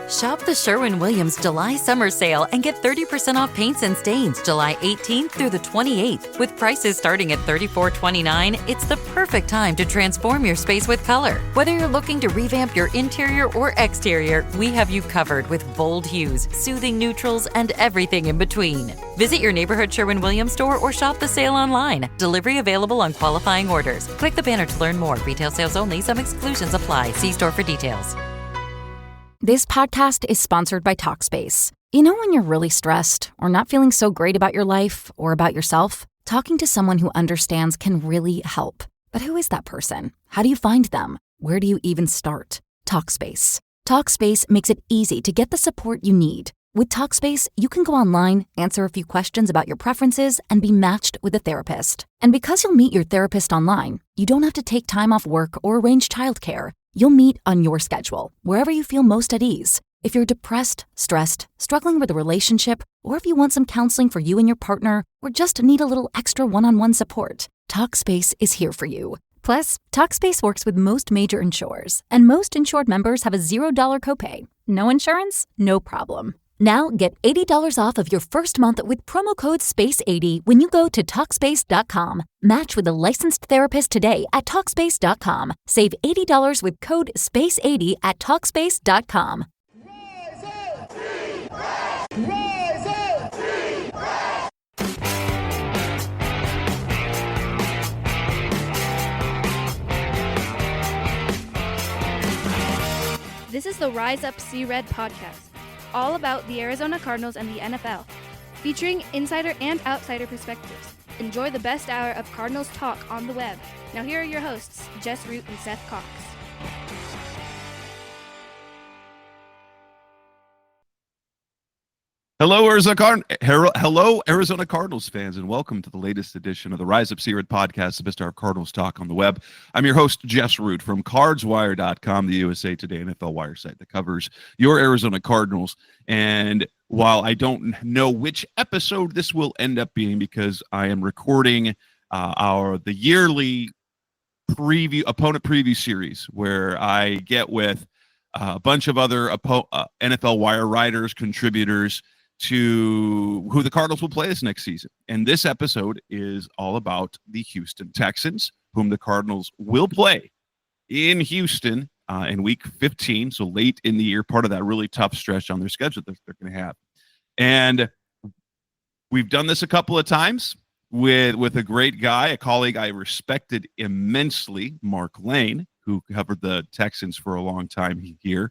Shop the Sherwin-Williams July summer sale and get 30% off paints and stains July 18th through the 28th. With prices starting at $34.29, it's the perfect time to transform your space with color. Whether you're looking to revamp your interior or exterior, we have you covered with bold hues, soothing neutrals, and everything in between. Visit your neighborhood Sherwin-Williams store or shop the sale online. Delivery available on qualifying orders. Click the banner to learn more. Retail sales only. Some exclusions apply. See store for details. This podcast is sponsored by Talkspace. You know when you're really stressed or not feeling so great about your life or about yourself? Talking to someone who understands can really help. But who is that person? How do you find them? Where do you even start? Talkspace. Talkspace makes it easy to get the support you need. With Talkspace, you can go online, answer a few questions about your preferences, and be matched with a therapist. And because you'll meet your therapist online, you don't have to take time off work or arrange childcare. You'll meet on your schedule, wherever you feel most at ease. If you're depressed, stressed, struggling with a relationship, or if you want some counseling for you and your partner, or just need a little extra one-on-one support, Talkspace is here for you. Plus, Talkspace works with most major insurers, and most insured members have a $0 copay. No insurance? No problem. Now get $80 off of your first month with promo code SPACE80 when you go to Talkspace.com. Match with a licensed therapist today at Talkspace.com. Save $80 with code SPACE80 at Talkspace.com. Rise up! Rise up! This is the Rise Up See Red podcast, all about the Arizona Cardinals and the NFL, featuring insider and outsider perspectives. Enjoy the best hour of Cardinals talk on the web. Now here are your hosts, Jess Root and Seth Cox. Hello, Arizona Cardinals fans, and welcome to the latest edition of the Rise Up See Red podcast, the best hour of Cardinals talk on the web. I'm your host, Jess Root from cardswire.com, the USA Today NFL Wire site that covers your Arizona Cardinals. And while I don't know which episode this will end up being, because I am recording the yearly opponent preview series, where I get with a bunch of other NFL Wire writers, contributors, to who the Cardinals will play this next season. And this episode is all about the Houston Texans, whom the Cardinals will play in Houston in week 15, so late in the year, part of that really tough stretch on their schedule that they're going to have. And we've done this a couple of times with a great guy, a colleague I respected immensely, Mark Lane, who covered the Texans for a long time here.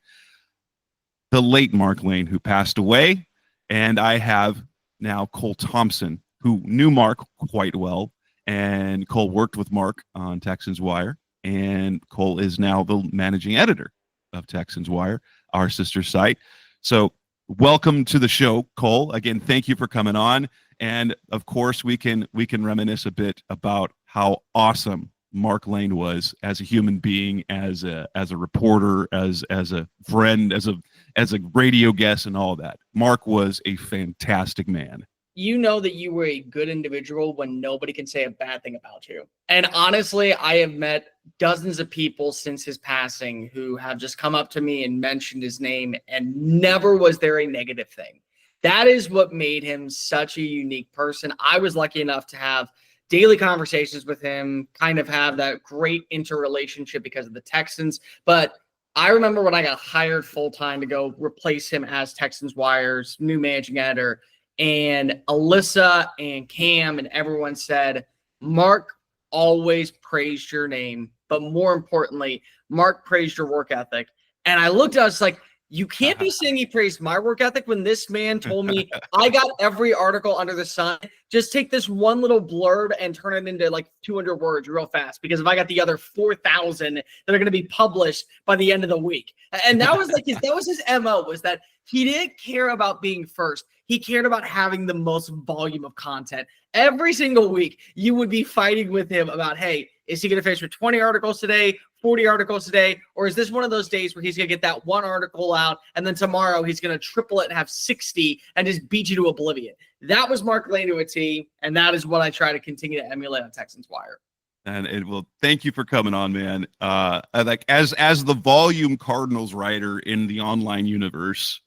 The late Mark Lane, who passed away. And I have now Cole Thompson, who knew Mark quite well. And Cole worked with Mark on Texans Wire. And Cole is now the managing editor of Texans Wire, our sister site. So welcome to the show, Cole. Again, thank you for coming on. And of course, we can reminisce a bit about how awesome Mark Lane was as a human being, as a reporter, as a friend, as a radio guest, and all that. Mark was a fantastic man. You know that you were a good individual when nobody can say a bad thing about you. And honestly, I have met dozens of people since his passing who have just come up to me and mentioned his name, and never was there a negative thing. That is what made him such a unique person. I was lucky enough to have daily conversations with him, kind of have that great interrelationship because of the Texans. But I remember when I got hired full-time to go replace him as Texans Wire's new managing editor, and Alyssa and Cam and everyone said, Mark always praised your name, but more importantly, Mark praised your work ethic. And I looked at us like, you can't be saying he praised my work ethic when this man told me I got every article under the sun. Just take this one little blurb and turn it into like 200 words real fast, because if I got the other 4,000 that are going to be published by the end of the week. And that was like that was his MO, was that he didn't care about being first. He cared about having the most volume of content. Every single week, you would be fighting with him about, hey, is he going to finish with 20 articles today, 40 articles today, or is this one of those days where he's going to get that one article out and then tomorrow he's going to triple it and have 60 and just beat you to oblivion? That was Mark Lane to a T, and that is what I try to continue to emulate on Texans Wire. And it will. Thank you for coming on, man. Like as the volume Cardinals writer in the online universe,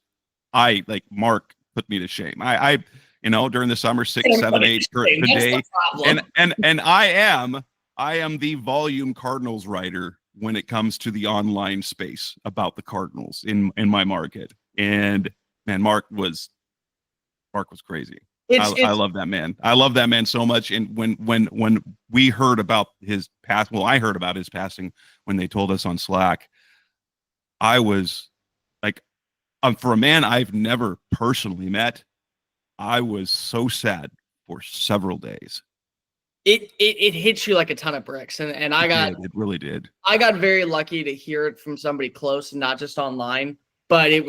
I like Mark put me to shame. I during the summer 6, 7, 8 per day, and I am the volume Cardinals writer when it comes to the online space about the Cardinals in my market. And man, Mark was crazy. I love that man. I love that man so much. And when we heard about his pass, well, I heard about his passing when they told us on Slack. I was like, for a man I've never personally met, I was so sad for several days. It hits you like a ton of bricks, and it really did. I got very lucky to hear it from somebody close and not just online. But it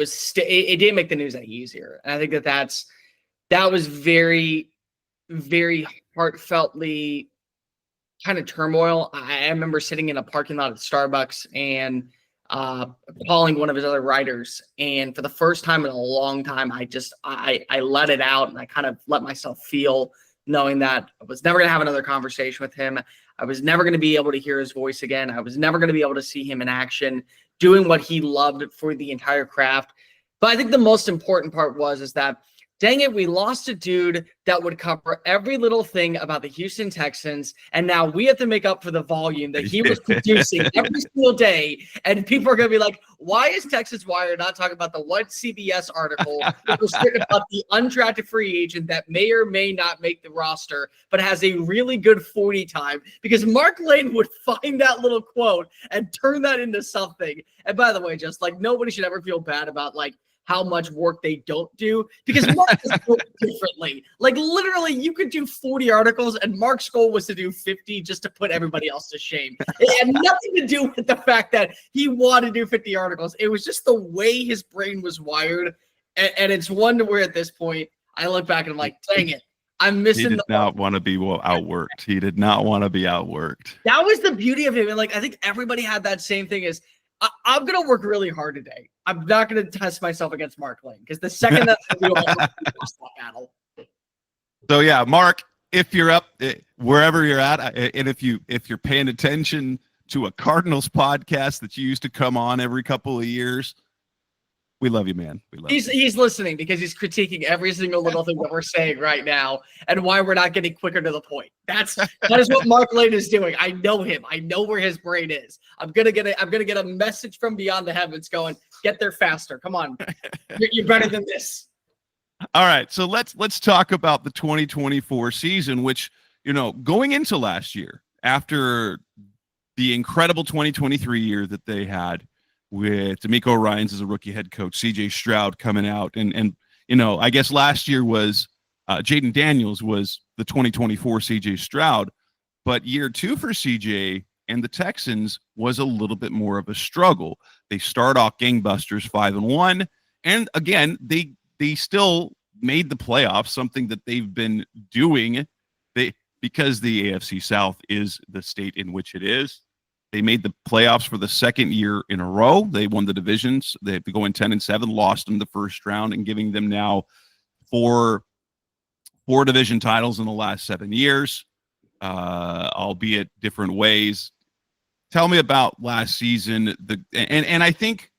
didn't make the news any easier. And I think that was very, very heartfeltly kind of turmoil. I remember sitting in a parking lot at Starbucks and calling one of his other writers. And for the first time in a long time, I let it out, and I kind of let myself feel, knowing that I was never going to have another conversation with him. I was never going to be able to hear his voice again. I was never going to be able to see him in action, doing what he loved for the entire craft. But I think the most important part is that, dang it, we lost a dude that would cover every little thing about the Houston Texans, and now we have to make up for the volume that he was producing every single day. And people are going to be like, why is Texans Wire not talking about the one CBS article that was written about the undrafted free agent that may or may not make the roster, but has a really good 40 time? Because Mark Lane would find that little quote and turn that into something. And by the way, just like, nobody should ever feel bad about like how much work they don't do, because Mark is built differently. Like literally you could do 40 articles and Mark's goal was to do 50 just to put everybody else to shame. It had nothing to do with the fact that he wanted to do 50 articles. It was just the way his brain was wired. And it's one to where at this point I look back and I'm like, dang it, I'm missing. He did not want to be outworked. He did not want to be outworked. That was the beauty of him. And like, I think everybody had that same thing as, I'm going to work really hard today. I'm not going to test myself against Mark Lane, because the second that I do, I'll lost that battle. So yeah, Mark, if you're up wherever you're at, and if you're paying attention to a Cardinals podcast that you used to come on every couple of years, we love you, man. We love you. He's listening because he's critiquing every single little thing that we're saying right now and why we're not getting quicker to the point. That is what Mark Lane is doing. I know him. I know where his brain is. I'm gonna get a message from beyond the heavens going, get there faster. Come on. You're better than this. All right. So let's talk about the 2024 season, which, going into last year, after the incredible 2023 year that they had, with DeMeco Ryans as a rookie head coach, CJ Stroud coming out. And I guess last year was Jaden Daniels was the 2024 CJ Stroud, but year 2 for CJ and the Texans was a little bit more of a struggle. They start off gangbusters 5-1. And again, they still made the playoffs, something that they've been doing because the AFC South is the state in which it is. They made the playoffs for the second year in a row. They won the divisions. They have to go in 10-7, lost in the first round, and giving them now four division titles in the last 7 years, albeit different ways. Tell me about last season. And I think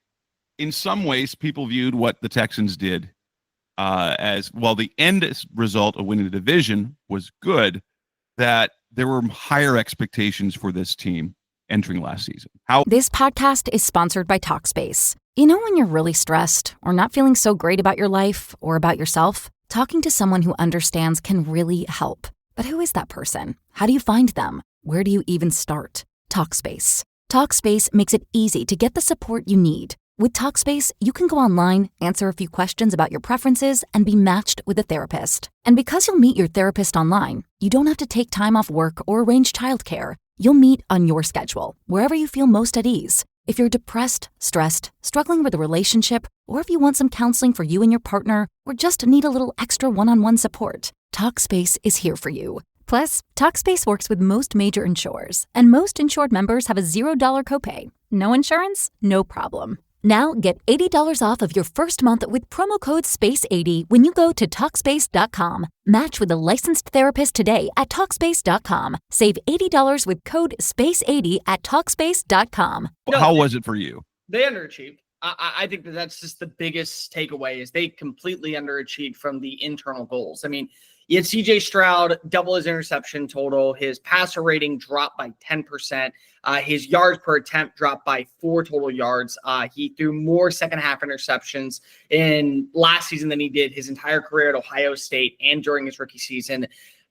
in some ways people viewed what the Texans did as, well, the end result of winning the division was good, that there were higher expectations for this team entering last season. This podcast is sponsored by Talkspace. You know when you're really stressed or not feeling so great about your life or about yourself? Talking to someone who understands can really help. But who is that person? How do you find them? Where do you even start? Talkspace. Talkspace makes it easy to get the support you need. With Talkspace, you can go online, answer a few questions about your preferences, and be matched with a therapist. And because you'll meet your therapist online, you don't have to take time off work or arrange childcare. You'll meet on your schedule, wherever you feel most at ease. If you're depressed, stressed, struggling with a relationship, or if you want some counseling for you and your partner, or just need a little extra one-on-one support, Talkspace is here for you. Plus, Talkspace works with most major insurers, and most insured members have a $0 copay. No insurance? No problem. Now get $80 off of your first month with promo code SPACE80 when you go to TalkSpace.com. Match with a licensed therapist today at TalkSpace.com. Save $80 with code SPACE80 at TalkSpace.com. How was it for you? They underachieved. I think that's just the biggest takeaway is they completely underachieved from the internal goals. I mean, you had CJ Stroud double his interception total. His passer rating dropped by 10%. His yards per attempt dropped by 4 total yards. He threw more second half interceptions in last season than he did his entire career at Ohio State and during his rookie season.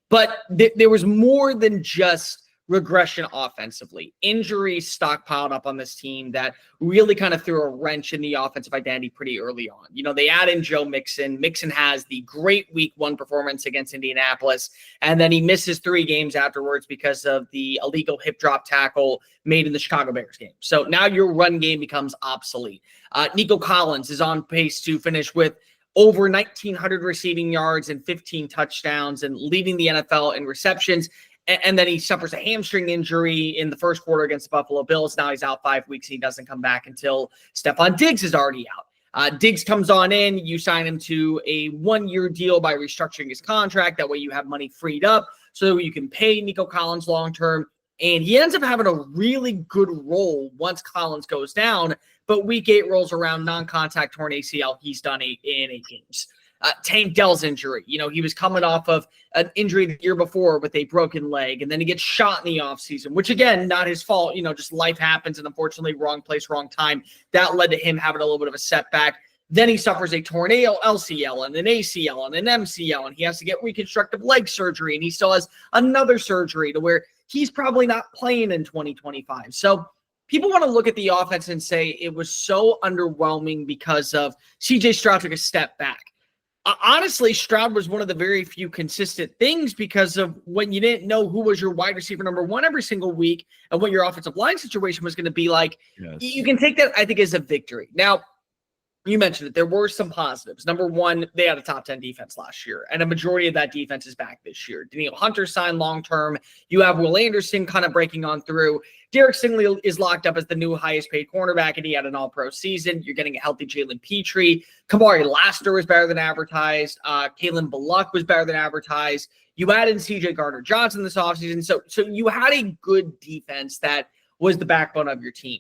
But there was more than just regression offensively. Injuries stockpiled up on this team that really kind of threw a wrench in the offensive identity pretty early on. You know, they add in Joe Mixon. Mixon has the great week 1 performance against Indianapolis, and then he misses 3 games afterwards because of the illegal hip drop tackle made in the Chicago Bears game. So now your run game becomes obsolete. Nico Collins is on pace to finish with over 1,900 receiving yards and 15 touchdowns and leading the NFL in receptions. And then he suffers a hamstring injury in the first quarter against the Buffalo Bills. Now he's out 5 weeks. And he doesn't come back until Stephon Diggs is already out. Diggs comes on in. You sign him to a 1-year deal by restructuring his contract. That way you have money freed up so you can pay Nico Collins long-term. And he ends up having a really good role once Collins goes down. But week 8 rolls around, non-contact torn ACL. He's done in 8 games. Tank Dell's injury. You know, he was coming off of an injury the year before with a broken leg, and then he gets shot in the offseason, which, again, not his fault. You know, just life happens, and unfortunately, wrong place, wrong time. That led to him having a little bit of a setback. Then he suffers a torn LCL and an ACL and an MCL, and he has to get reconstructive leg surgery, and he still has another surgery to where he's probably not playing in 2025. So people want to look at the offense and say it was so underwhelming because of CJ Stroud took a step back. Honestly, Stroud was one of the very few consistent things because of when you didn't know who was your wide receiver number 1 every single week and what your offensive line situation was going to be like. Yes. You can take that, I think, as a victory. Now, you mentioned it. There were some positives. Number 1, they had a top 10 defense last year, and a majority of that defense is back this year. Danielle Hunter signed long-term. You have Will Anderson kind of breaking on through. Derek Stingley is locked up as the new highest-paid cornerback, and he had an all-pro season. You're getting a healthy Jalen Petrie. Kamari Laster was better than advertised. Kalen Bullock was better than advertised. You added C.J. Gardner-Johnson this offseason. So you had a good defense that was the backbone of your team.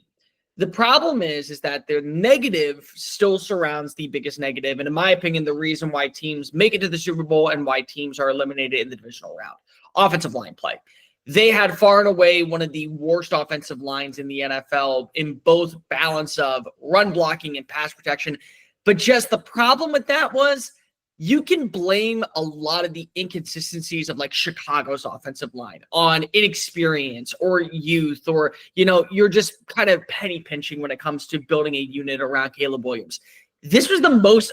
The problem is that the negative still surrounds the biggest negative. And in my opinion, the reason why teams make it to the Super Bowl and why teams are eliminated in the divisional round, offensive line play. They had far and away one of the worst offensive lines in the NFL in both balance of run blocking and pass protection. But just the problem with that was you can blame a lot of the inconsistencies of like Chicago's offensive line on inexperience or youth, or, you know, you're just kind of penny pinching when it comes to building a unit around Caleb Williams. This was the most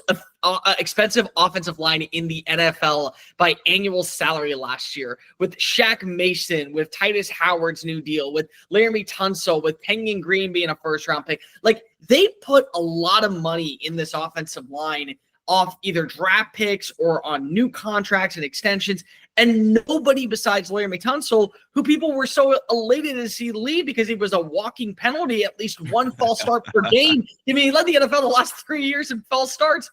expensive offensive line in the NFL by annual salary last year, with Shaq Mason, with Titus Howard's new deal, with Laramie Tunsil, with Kenyon Green being a first-round pick. Like, they put a lot of money in this offensive line off either draft picks or on new contracts and extensions, and nobody besides Laramie Tunsil, who people were so elated to see leave because he was a walking penalty, at least 1 false start per game. I mean, he led the NFL the last 3 years in false starts.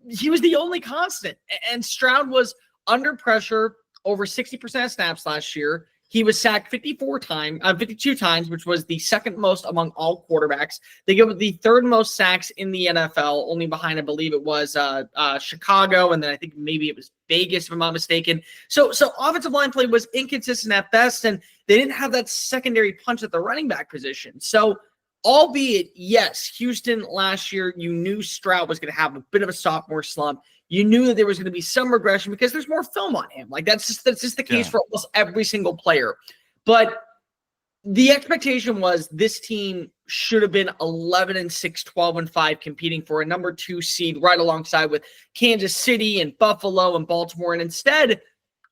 He was the only constant, and Stroud was under pressure over 60% of snaps last year. He was sacked 52 times, which was the second most among all quarterbacks. They give the 3rd most sacks in the NFL, only behind, I believe it was Chicago, and then I think maybe it was Vegas, if I'm not mistaken. So offensive line play was inconsistent at best, and they didn't have that secondary punch at the running back position. So, albeit, yes, Houston last year, you knew Stroud was going to have a bit of a sophomore slump. You knew that there was going to be some regression because there's more film on him. Like, that's just the case for almost every single player. But the expectation was this team should have been 11-6, 12-5, competing for a number 2 seed right alongside with Kansas City and Buffalo and Baltimore. And instead,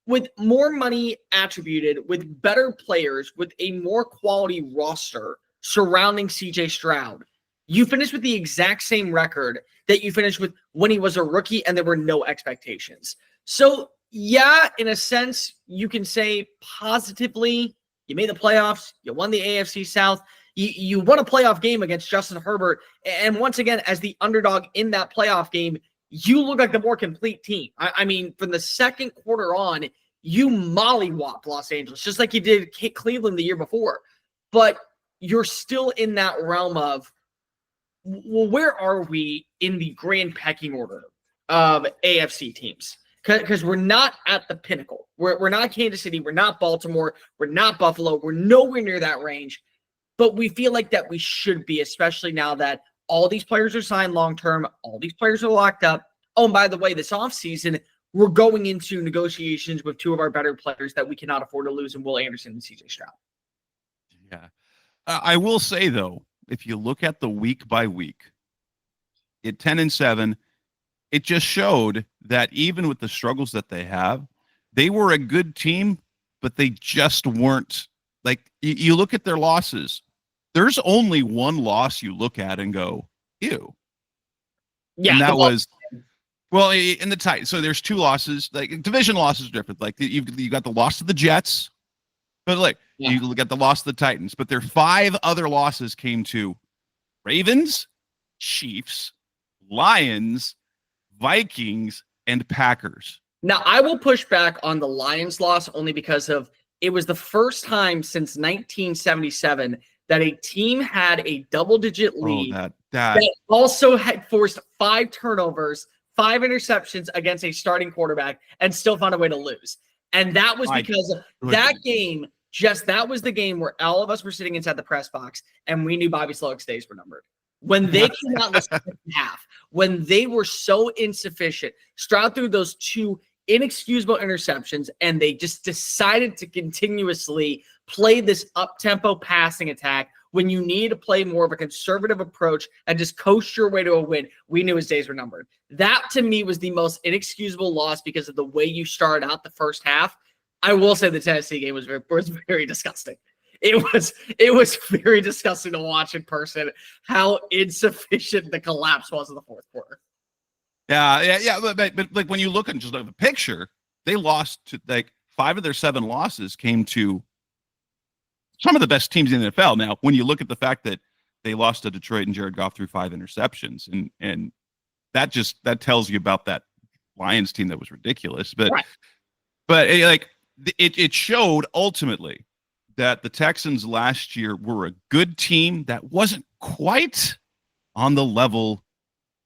with more money attributed, with better players, with a more quality roster surrounding CJ Stroud, you finished with the exact same record that you finished with when he was a rookie and there were no expectations. So, yeah, in a sense, you can say positively, you made the playoffs, you won the AFC South, You won a playoff game against Justin Herbert. And once again, as the underdog in that playoff game, you look like the more complete team. I mean, from the second quarter on, you mollywopped Los Angeles, just like you did Cleveland the year before. But you're still in that realm of, well, where are we in the grand pecking order of AFC teams? Because we're not at the pinnacle. We're not Kansas City. We're not Baltimore. We're not Buffalo. We're nowhere near that range. But we feel like that we should be, especially now that all these players are signed long-term. All these players are locked up. Oh, and by the way, this offseason, we're going into negotiations with two of our better players that we cannot afford to lose in Will Anderson and CJ Stroud. Yeah. I will say, though, if you look at the week by week, at 10-7, it just showed that even with the struggles that they have, they were a good team, but they just weren't. Like, you look at their losses, there's only one loss you look at and go, ew. Yeah. And that was, well, in the Titans. So there's two losses. Like, division losses are different. Like, you got the loss to the Jets, but like, you got the loss to the Titans. But their 5 other losses came to Ravens, Chiefs, Lions, Vikings, and Packers. Now, I will push back on the Lions loss only because of it was the first time since 1977 that a team had a double-digit lead that also had forced 5 turnovers, 5 interceptions against a starting quarterback and still found a way to lose. And that was because of that game. Just that was the game where all of us were sitting inside the press box and we knew Bobby Slowick's days were numbered. When they came out in the second half, when they were so insufficient, Stroud threw those 2 inexcusable interceptions, and they just decided to continuously play this up-tempo passing attack when you need to play more of a conservative approach and just coast your way to a win. We knew his days were numbered. That, to me, was the most inexcusable loss because of the way you started out the first half. I will say the Tennessee game was very disgusting. It was very disgusting to watch in person how insufficient the collapse was in the fourth quarter. Yeah. But like when you look at just like the picture, they lost to like 5 of their 7 losses came to some of the best teams in the NFL. Now, when you look at the fact that they lost to Detroit and Jared Goff threw 5 interceptions, and that tells you about that Lions team that was ridiculous. But it showed ultimately that the Texans last year were a good team that wasn't quite on the level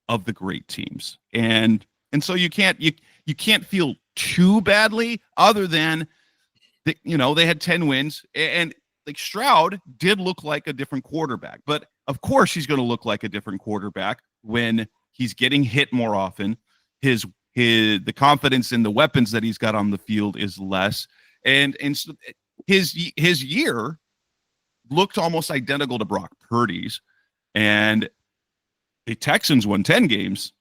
of the great teams. And so you can't feel too badly other than they had 10 wins, and like Stroud did look like a different quarterback. But of course he's going to look like a different quarterback when he's getting hit more often. The confidence in the weapons that he's got on the field is less. And so his year looked almost identical to Brock Purdy's, and the Texans won 10 games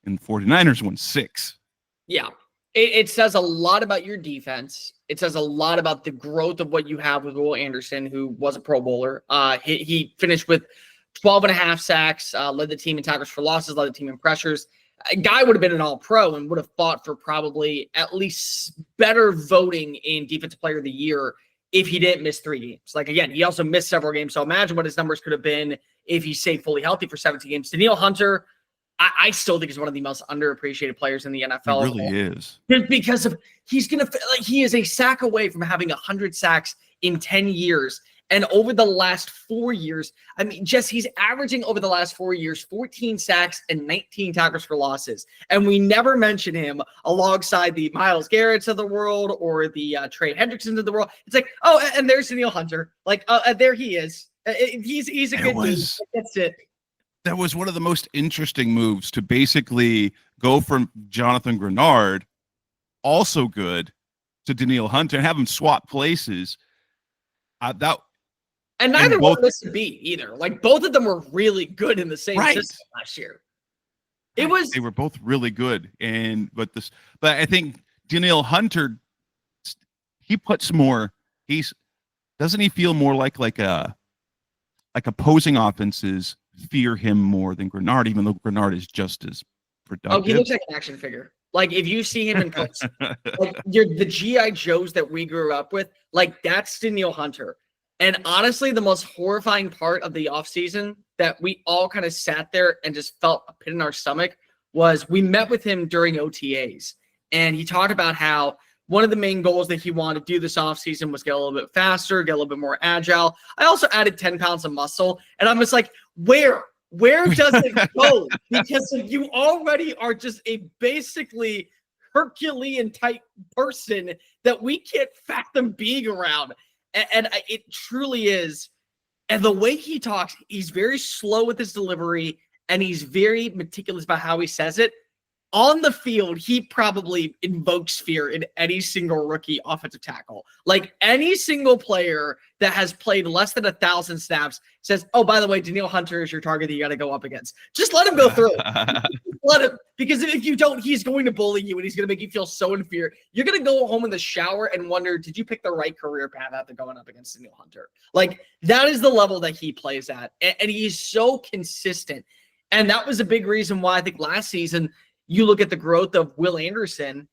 and 49ers won 6. Yeah. It says a lot about your defense. It says a lot about the growth of what you have with Will Anderson, who was a Pro Bowler. He finished with 12.5 sacks, led the team in tackles for losses, led the team in pressures. A guy would have been an all-pro and would have fought for probably at least better voting in Defensive Player of the Year if he didn't miss 3 games. Like, again, he also missed several games. So imagine what his numbers could have been if he stayed fully healthy for 17 games. Danielle Hunter, I still think is one of the most underappreciated players in the NFL. He really is. Because of he is a sack away from having 100 sacks in 10 years. And over the last 4 years, I mean, Jess, he's averaging over the last 4 years 14 sacks and 19 tackles for losses. And we never mention him alongside the Myles Garretts of the world or the Trey Hendricksons of the world. It's like, oh, and there's Danielle Hunter. Like, there he is. He's a good dude. That's it. That was one of the most interesting moves to basically go from Jonathan Grenard, also good, to Danielle Hunter and have him swap places. And neither one missed a beat either. Like, both of them were really good in the same system last year. They were both really good. But I think Danielle Hunter, he puts more. Doesn't he feel more like opposing offenses fear him more than Grenard, even though Grenard is just as productive. Oh, he looks like an action figure. Like, if you see him in person, like the G.I. Joes that we grew up with, like, that's Danielle Hunter. And honestly, the most horrifying part of the offseason that we all kind of sat there and just felt a pit in our stomach was we met with him during OTAs. And he talked about how one of the main goals that he wanted to do this offseason was get a little bit faster, get a little bit more agile. I also added 10 pounds of muscle. And I'm just like, where does it go? Because you already are just a basically Herculean type person that we can't fathom being around. And it truly is. And the way he talks, he's very slow with his delivery and he's very meticulous about how he says it. On the field, he probably invokes fear in any single rookie offensive tackle. Like any single player that has played less than 1,000 snaps says, oh, by the way, Danielle Hunter is your target that you got to go up against. Just let him go through. Let him, because if you don't, he's going to bully you and he's going to make you feel so in fear. You're going to go home in the shower and wonder, did you pick the right career path after going up against Danielle Hunter? Like that is the level that he plays at. And he's so consistent. And that was a big reason why I think last season, you look at the growth of Will Anderson,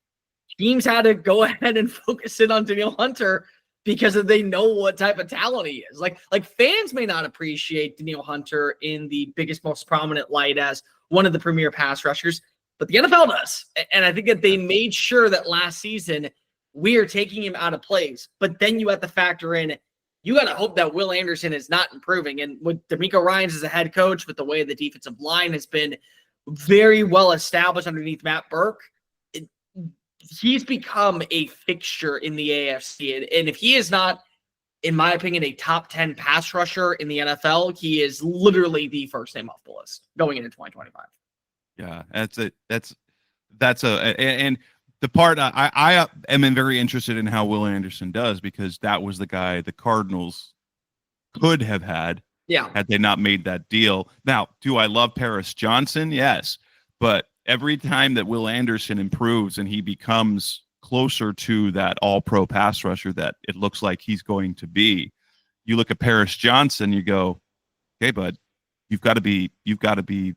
teams had to go ahead and focus in on Danielle Hunter because they know what type of talent he is. Like fans may not appreciate Danielle Hunter in the biggest, most prominent light as one of the premier pass rushers, but the NFL does. And I think that they made sure that last season we are taking him out of plays. But then you have to factor in, you got to hope that Will Anderson is not improving. And with D'Amico Ryans as a head coach, with the way the defensive line has been very well established underneath Matt Burke, he's become a fixture in the AFC. And if he is not, in my opinion, a top 10 pass rusher in the NFL, he is literally the first name off the list going into 2025. Yeah, and the part I am very interested in how Will Anderson does, because that was the guy the Cardinals could have had. Yeah. Had they not made that deal. Now, do I love Paris Johnson? Yes. But every time that Will Anderson improves and he becomes closer to that all-pro pass rusher that it looks like he's going to be, you look at Paris Johnson, you go, okay, bud, you've got to be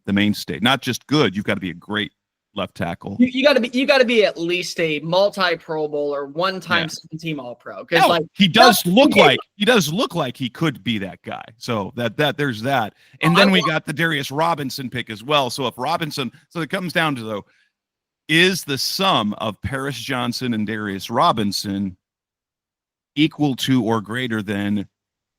the mainstay. Not just good, you've got to be a great left tackle. You got to be at least a multi-Pro Bowler, one-time team All-Pro. Because he does look like he could be that guy. So that there's that. And then we got the Darius Robinson pick as well. So if Robinson, so it comes down to though, is the sum of Paris Johnson and Darius Robinson equal to or greater than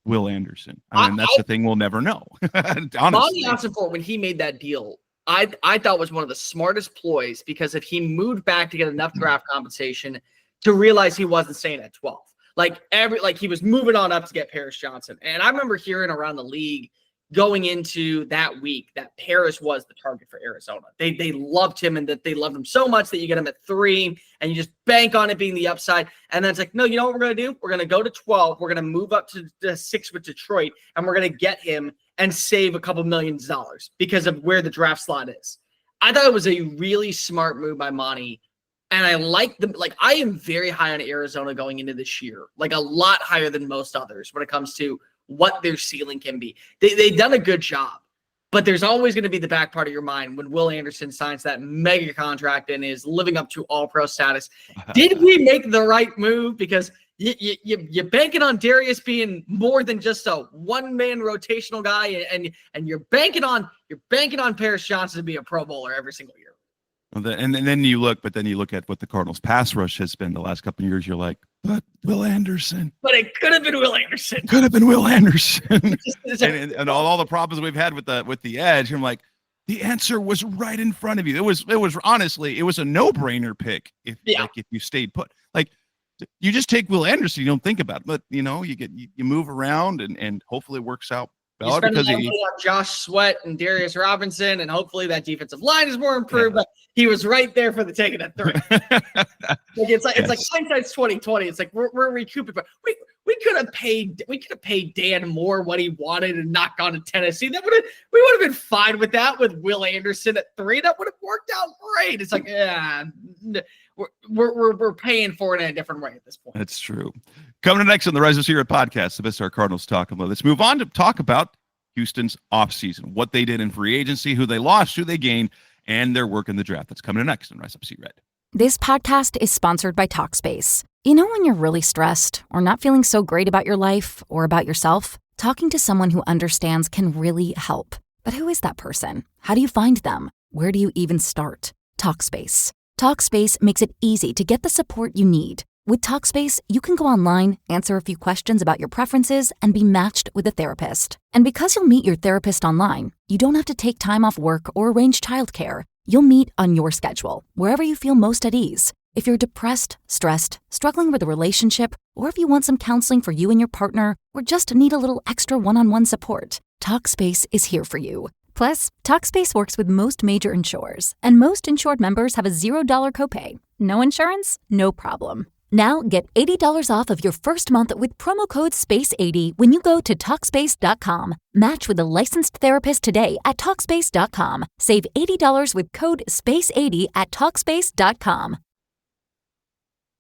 Will Anderson? I mean, that's the thing we'll never know. Honestly, Monty Ossenfort, when he made that deal, I thought was one of the smartest ploys, because if he moved back to get enough draft compensation to realize he wasn't staying at 12, like he was moving on up to get Paris Johnson. And I remember hearing around the league going into that week that Paris was the target for Arizona. They loved him, and that they loved him so much that you get him at 3 and you just bank on it being the upside. And then it's like, no, you know what we're going to do? We're going to go to 12. We're going to move up to 6 with Detroit, and we're going to get him and save a couple $million because of where the draft slot is. I thought it was a really smart move by Monty. And I like them. Like, I am very high on Arizona going into this year, like a lot higher than most others when it comes to what their ceiling can be. They've done a good job, but there's always going to be the back part of your mind when Will Anderson signs that mega contract and is living up to all-pro status. Did we make the right move? Because you're banking on Darius being more than just a one-man rotational guy, and you're banking on Paris Johnson to be a Pro Bowler every single year. And then you look at what the Cardinals pass rush has been the last couple of years. You're like, but Will Anderson. But it could have been Will Anderson. and all the problems we've had with the edge. I'm like, the answer was right in front of you. It was honestly, it was a no-brainer pick if you stayed put. Like, you just take Will Anderson, you don't think about it. But you move around and hopefully it works out. You spend on Josh Sweat and Darius Robinson, and hopefully that defensive line is more improved. But he was right there for the taking at 3. It's like hindsight's 20/20. It's like we're recouping, but we could have paid Dan Moore what he wanted and not gone to Tennessee. We would have been fine with that with Will Anderson at 3. That would have worked out great. It's like, we're paying for it in a different way at this point. That's true. Coming up next on the Rise of Sierra podcast, the Best Our Cardinals talk about. Let's move on to talk about Houston's offseason, what they did in free agency, who they lost, who they gained, and their work in the draft. That's coming up next on Rise Up See Red. This podcast is sponsored by Talkspace. You know when you're really stressed or not feeling so great about your life or about yourself? Talking to someone who understands can really help. But who is that person? How do you find them? Where do you even start? Talkspace. Talkspace makes it easy to get the support you need. With Talkspace, you can go online, answer a few questions about your preferences, and be matched with a therapist. And because you'll meet your therapist online, you don't have to take time off work or arrange childcare. You'll meet on your schedule, wherever you feel most at ease. If you're depressed, stressed, struggling with a relationship, or if you want some counseling for you and your partner, or just need a little extra one-on-one support, Talkspace is here for you. Plus, Talkspace works with most major insurers, and most insured members have a $0 copay. No insurance? No problem. Now get $80 off of your first month with promo code SPACE80 when you go to Talkspace.com. Match with a licensed therapist today at Talkspace.com. Save $80 with code SPACE80 at Talkspace.com.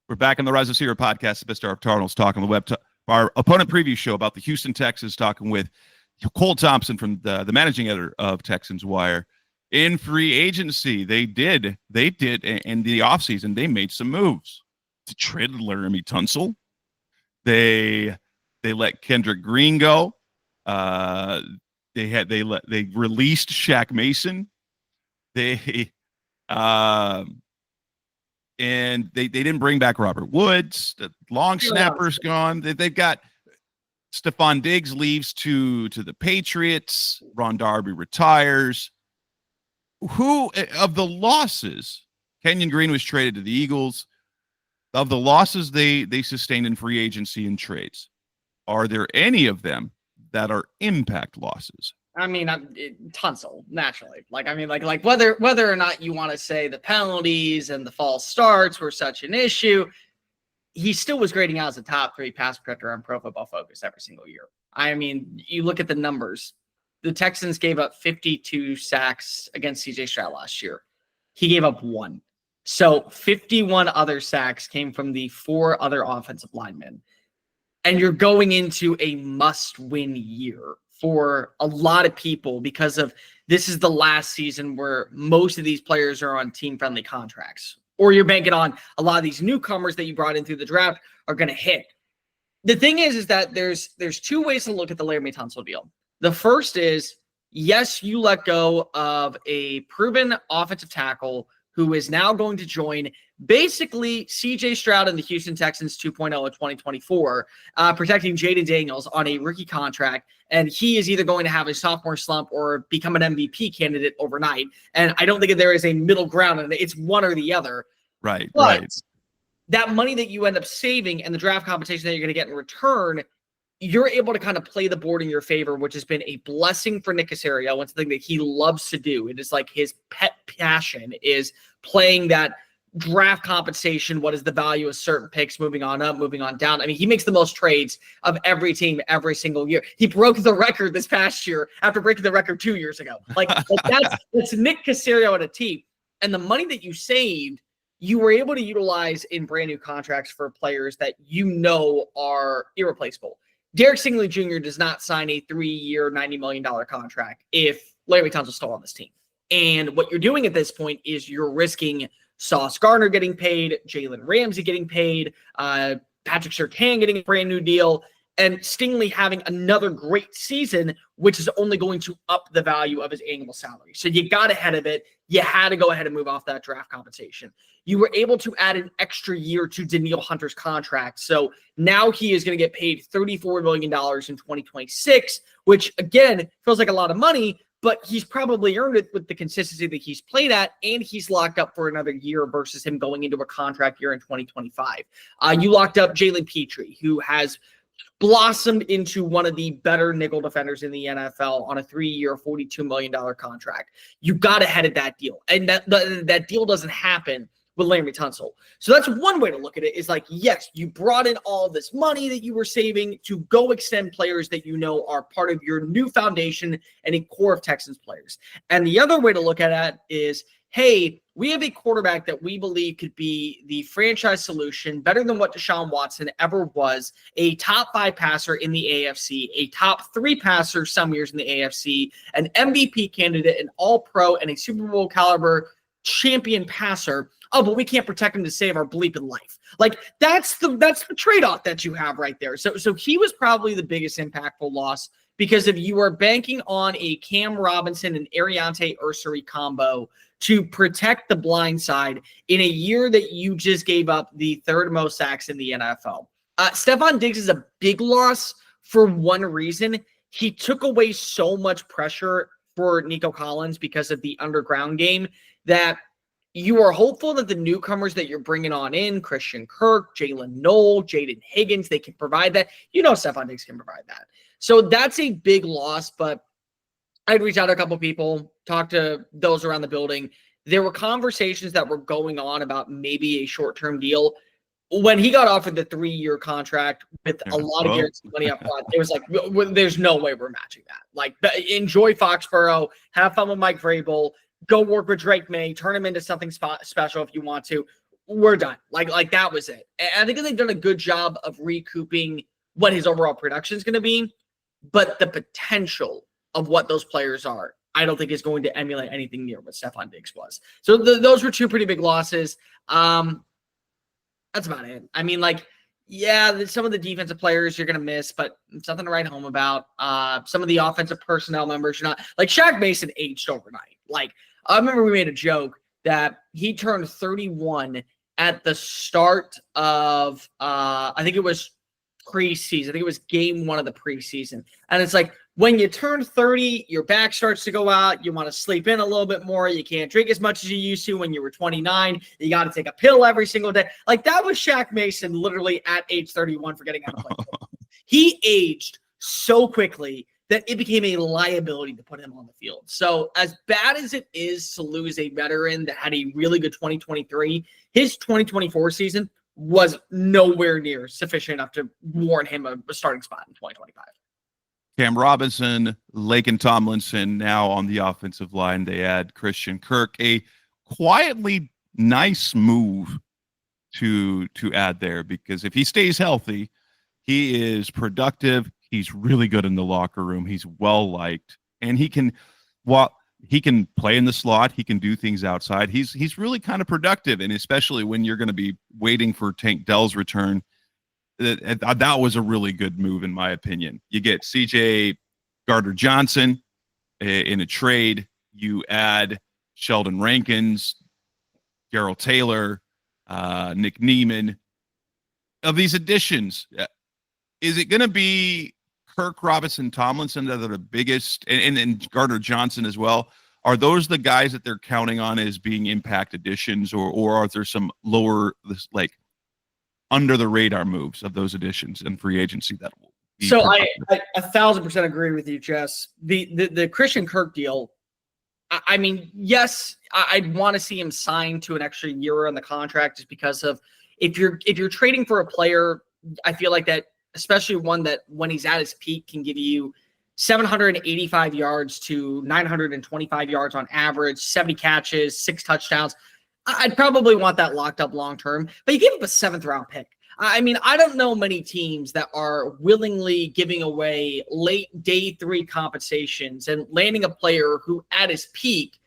We're back on the Rise of Seer podcast, the best star of Cardinals talk on the web. Our opponent preview show about the Houston Texans, talking with Cole Thompson from the managing editor of Texans Wire. In free agency, they did in the offseason, they made some moves to trade Laramie Tunsil. They let Kendrick Green go. They released Shaq Mason. And they didn't bring back Robert Woods. The long snapper's gone. They've got Stephon Diggs leaves to the Patriots. Ron Darby retires. Who of the losses? Kenyon Green was traded to the Eagles. Of the losses they sustained in free agency and trades, are there any of them that are impact losses? I mean, Tunsil, naturally. Like whether or not you want to say the penalties and the false starts were such an issue, he still was grading out as a top 3 pass protector on Pro Football Focus every single year. I mean, you look at the numbers. The Texans gave up 52 sacks against CJ Stroud last year. He gave up 1. So 51 other sacks came from the 4 other offensive linemen. And you're going into a must-win year for a lot of people because of this is the last season where most of these players are on team-friendly contracts. Or you're banking on a lot of these newcomers that you brought in through the draft are going to hit. The thing is that there's 2 ways to look at the Laramie Tunsil deal. The first is, yes, you let go of a proven offensive tackle who is now going to join basically CJ Stroud and the Houston Texans 2.0 in 2024, protecting Jaden Daniels on a rookie contract. And he is either going to have a sophomore slump or become an MVP candidate overnight. And I don't think there is a middle ground, and it's one or the other. Right, but right. That money that you end up saving and the draft compensation that you're going to get in return, you're able to kind of play the board in your favor, which has been a blessing for Nick Caserio and something that he loves to do. It is like his pet passion is playing that draft compensation. What is the value of certain picks moving on up, moving on down? I mean, he makes the most trades of every team every single year. He broke the record this past year after breaking the record 2 years ago. Like that's Nick Caserio at a T. And the money that you saved, you were able to utilize in brand new contracts for players that you know are irreplaceable. Derek Stingley Jr. does not sign a 3-year, $90 million contract if Larry Tunsil's still on this team. And what you're doing at this point is you're risking Sauce Gardner getting paid, Jalen Ramsey getting paid, Patrick Surtain getting a brand new deal, and Stingley having another great season, which is only going to up the value of his annual salary. So you got ahead of it. You had to go ahead and move off that draft compensation. You were able to add an extra year to Danielle Hunter's contract. So now he is going to get paid $34 million in 2026, which, again, feels like a lot of money, but he's probably earned it with the consistency that he's played at, and he's locked up for another year versus him going into a contract year in 2025. You locked up Jalen Petrie, who has blossomed into one of the better nickel defenders in the NFL on a 3-year, $42 million contract. You got ahead of that deal, and that deal doesn't happen with Laremy Tunsil. So that's one way to look at it, is like, yes, you brought in all this money that you were saving to go extend players that you know are part of your new foundation and a core of Texans players. And the other way to look at it is, hey, we have a quarterback that we believe could be the franchise solution, better than what Deshaun Watson ever was, a top 5 passer in the AFC, a top 3 passer some years in the AFC, an MVP candidate, an all-pro, and a Super Bowl caliber champion passer. Oh, but we can't protect him to save our bleeping life. Like that's the trade-off that you have right there. So he was probably the biggest impactful loss, because if you are banking on a Cam Robinson and Ariante Ursary combo to protect the blind side in a year that you just gave up the third most sacks in the NFL. Stephon Diggs is a big loss for one reason. He took away so much pressure for Nico Collins because of the underground game that you are hopeful that the newcomers that you're bringing on in, Christian Kirk, Jalen Noel, Jaden Higgins, they can provide that. Stephon Diggs can provide that. So that's a big loss, but I'd reach out to a couple people, talk to those around the building. There were conversations that were going on about maybe a short-term deal. When he got offered the 3-year contract with a lot of guaranteed money up front, it was like, there's no way we're matching that. Like, enjoy Foxborough, have fun with Mike Vrabel, go work with Drake May, turn him into something special if you want to. We're done. Like that was it. And I think they've done a good job of recouping what his overall production is going to be, but the potential of what those players are, I don't think is going to emulate anything near what Stephon Diggs was. So those were two pretty big losses. That's about it. I mean, some of the defensive players you're going to miss, but something to write home about. Some of the offensive personnel members, you're not like Shaq Mason aged overnight. Like, I remember we made a joke that he turned 31 at the start of, I think it was preseason. I think it was game 1 of the preseason. And it's like, when you turn 30, your back starts to go out. You want to sleep in a little bit more. You can't drink as much as you used to when you were 29. You got to take a pill every single day. Like, that was Shaq Mason literally at age 31 for getting out of play. He aged so quickly that it became a liability to put him on the field. So as bad as it is to lose a veteran that had a really good 2023, his 2024 season was nowhere near sufficient enough to warrant him a starting spot in 2025. Cam Robinson, Laken Tomlinson now on the offensive line. They add Christian Kirk, a quietly nice move to add there, because if he stays healthy, he is productive. He's really good in the locker room. He's well liked, and he can play in the slot. He can do things outside. He's really kind of productive, and especially when you're going to be waiting for Tank Dell's return. That was a really good move, in my opinion. You get CJ Gardner-Johnson in a trade. You add Sheldon Rankins, Darrell Taylor, Nick Neiman. Of these additions, is it going to be Kirk, Robinson, Tomlinson that are the biggest, and Gardner-Johnson as well? Are those the guys that they're counting on as being impact additions, or are there some lower, under the radar moves of those additions and free agency that will be so productive? I 1,000% agree with you, Jess. The Christian Kirk deal, I mean, yes, I'd want to see him signed to an extra year on the contract, just because of if you're trading for a player, I feel like that, especially one that when he's at his peak can give you 785 yards to 925 yards on average, 70 catches, 6 touchdowns. I'd probably want that locked up long-term, but you gave up a 7th-round pick. I mean, I don't know many teams that are willingly giving away late day 3 compensations and landing a player who at his peak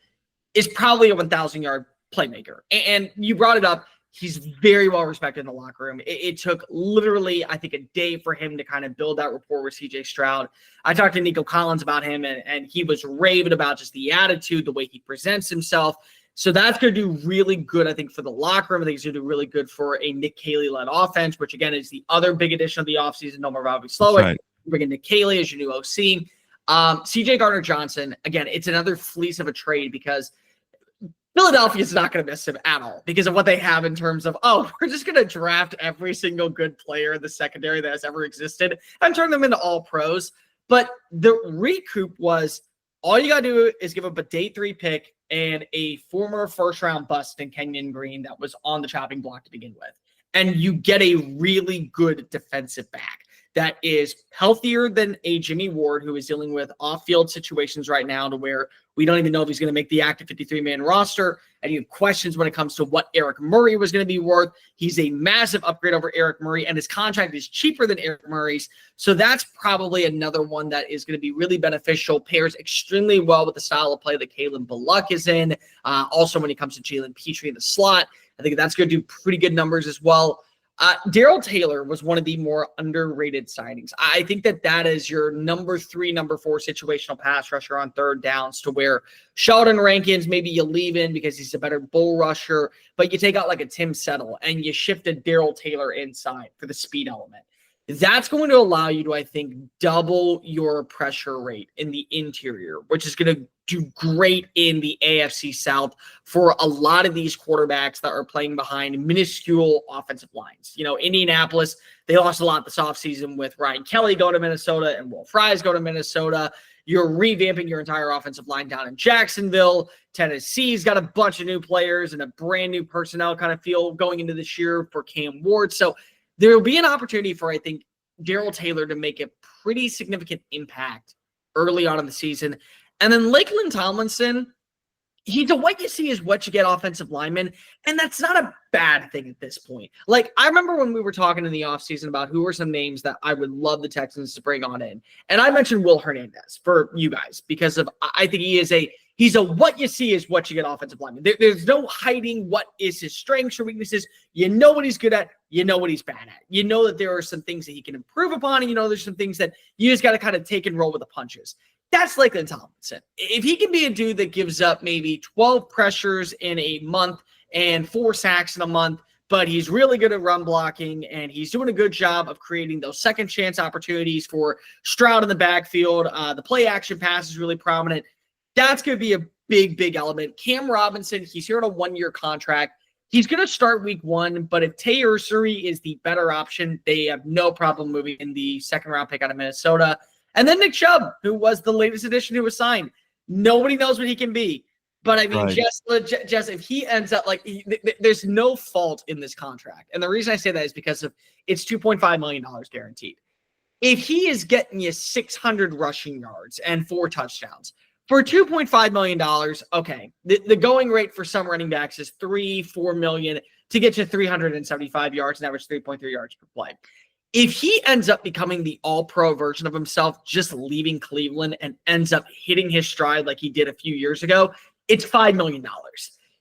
is probably a 1,000-yard playmaker. And you brought it up. He's very well respected in the locker room. It took literally, I think, a day for him to kind of build that rapport with CJ Stroud. I talked to Nico Collins about him, and he was raving about just the attitude, the way he presents himself. So that's going to do really good, I think, for the locker room. I think it's going to do really good for a Nick Caley-led offense, which, again, is the other big addition of the offseason. No more Robbie Slowick. Right. Bringing Nick Caley as your new OC. CJ Gardner-Johnson, again, it's another fleece of a trade because Philadelphia is not going to miss him at all because of what they have in terms of, we're just going to draft every single good player in the secondary that has ever existed and turn them into all pros. But the recoup was all you got to do is give up a day 3 pick and a former first-round bust in Kenyon Green that was on the chopping block to begin with. And you get a really good defensive back that is healthier than a Jimmy Ward, who is dealing with off-field situations right now to where we don't even know if he's going to make the active 53-man roster. And you have questions when it comes to what Eric Murray was going to be worth. He's a massive upgrade over Eric Murray, and his contract is cheaper than Eric Murray's. So that's probably another one that is going to be really beneficial, pairs extremely well with the style of play that Kalen Bullock is in. Also, when it comes to Jalen Petrie in the slot, I think that's going to do pretty good numbers as well. Darrell Taylor was one of the more underrated signings. I think that is your number 3, number 4 situational pass rusher on third downs, to where Sheldon Rankins, maybe you leave in because he's a better bull rusher, but you take out like a Tim Settle and you shift a Darrell Taylor inside for the speed element. That's going to allow you to, I think, double your pressure rate in the interior, which is going to do great in the AFC South for a lot of these quarterbacks that are playing behind minuscule offensive lines. You know, Indianapolis, they lost a lot this offseason with Ryan Kelly going to Minnesota and Will Fries going to Minnesota. You're revamping your entire offensive line down in Jacksonville. Tennessee's got a bunch of new players and a brand new personnel kind of feel going into this year for Cam Ward. So there will be an opportunity for, I think, Darrell Taylor to make a pretty significant impact early on in the season. And then Lakeland Tomlinson, he's a what you see is what you get offensive lineman, and that's not a bad thing at this point. Like, I remember when we were talking in the offseason about who were some names that I would love the Texans to bring on in, and I mentioned Will Hernandez for you guys because of I think he's a what you see is what you get offensive lineman. There's no hiding what is his strengths or weaknesses. You know what he's good at. You know what he's bad at. You know that there are some things that he can improve upon, and you know there's some things that you just got to kind of take and roll with the punches. That's Lakeland Tomlinson. If he can be a dude that gives up maybe 12 pressures in a month and 4 sacks in a month, but he's really good at run blocking, and he's doing a good job of creating those second chance opportunities for Stroud in the backfield. The play action pass is really prominent. That's going to be a big, big element. Cam Robinson, he's here on a 1-year contract. He's going to start week 1, but if Tay Ursary is the better option, they have no problem moving in the 2nd-round pick out of Minnesota. And then Nick Chubb, who was the latest addition who was signed. Nobody knows what he can be. But, I mean, right. Jess, if he ends up, like, there's no fault in this contract. And the reason I say that is because of it's $2.5 million guaranteed. If he is getting you 600 rushing yards and 4 touchdowns, for $2.5 million, okay, the going rate for some running backs is $3-4 million to get you 375 yards and average 3.3 yards per play. If he ends up becoming the all-pro version of himself, just leaving Cleveland and ends up hitting his stride like he did a few years ago, it's $5 million.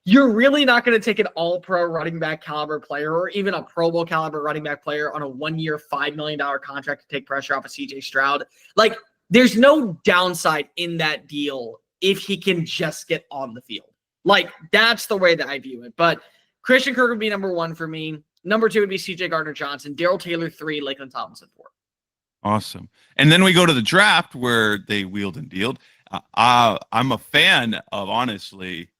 You're really not going to take an all-pro running back caliber player or even a Pro Bowl caliber running back player on a 1-year, $5 million contract to take pressure off of CJ Stroud. Like, there's no downside in that deal if he can just get on the field. Like, that's the way that I view it. But Christian Kirk would be number 1 for me. Number 2 would be CJ Gardner-Johnson. Darrell Taylor 3, Lakeland Tomlinson 4. Awesome. And then we go to the draft where they wheeled and dealed. I'm a fan of, honestly,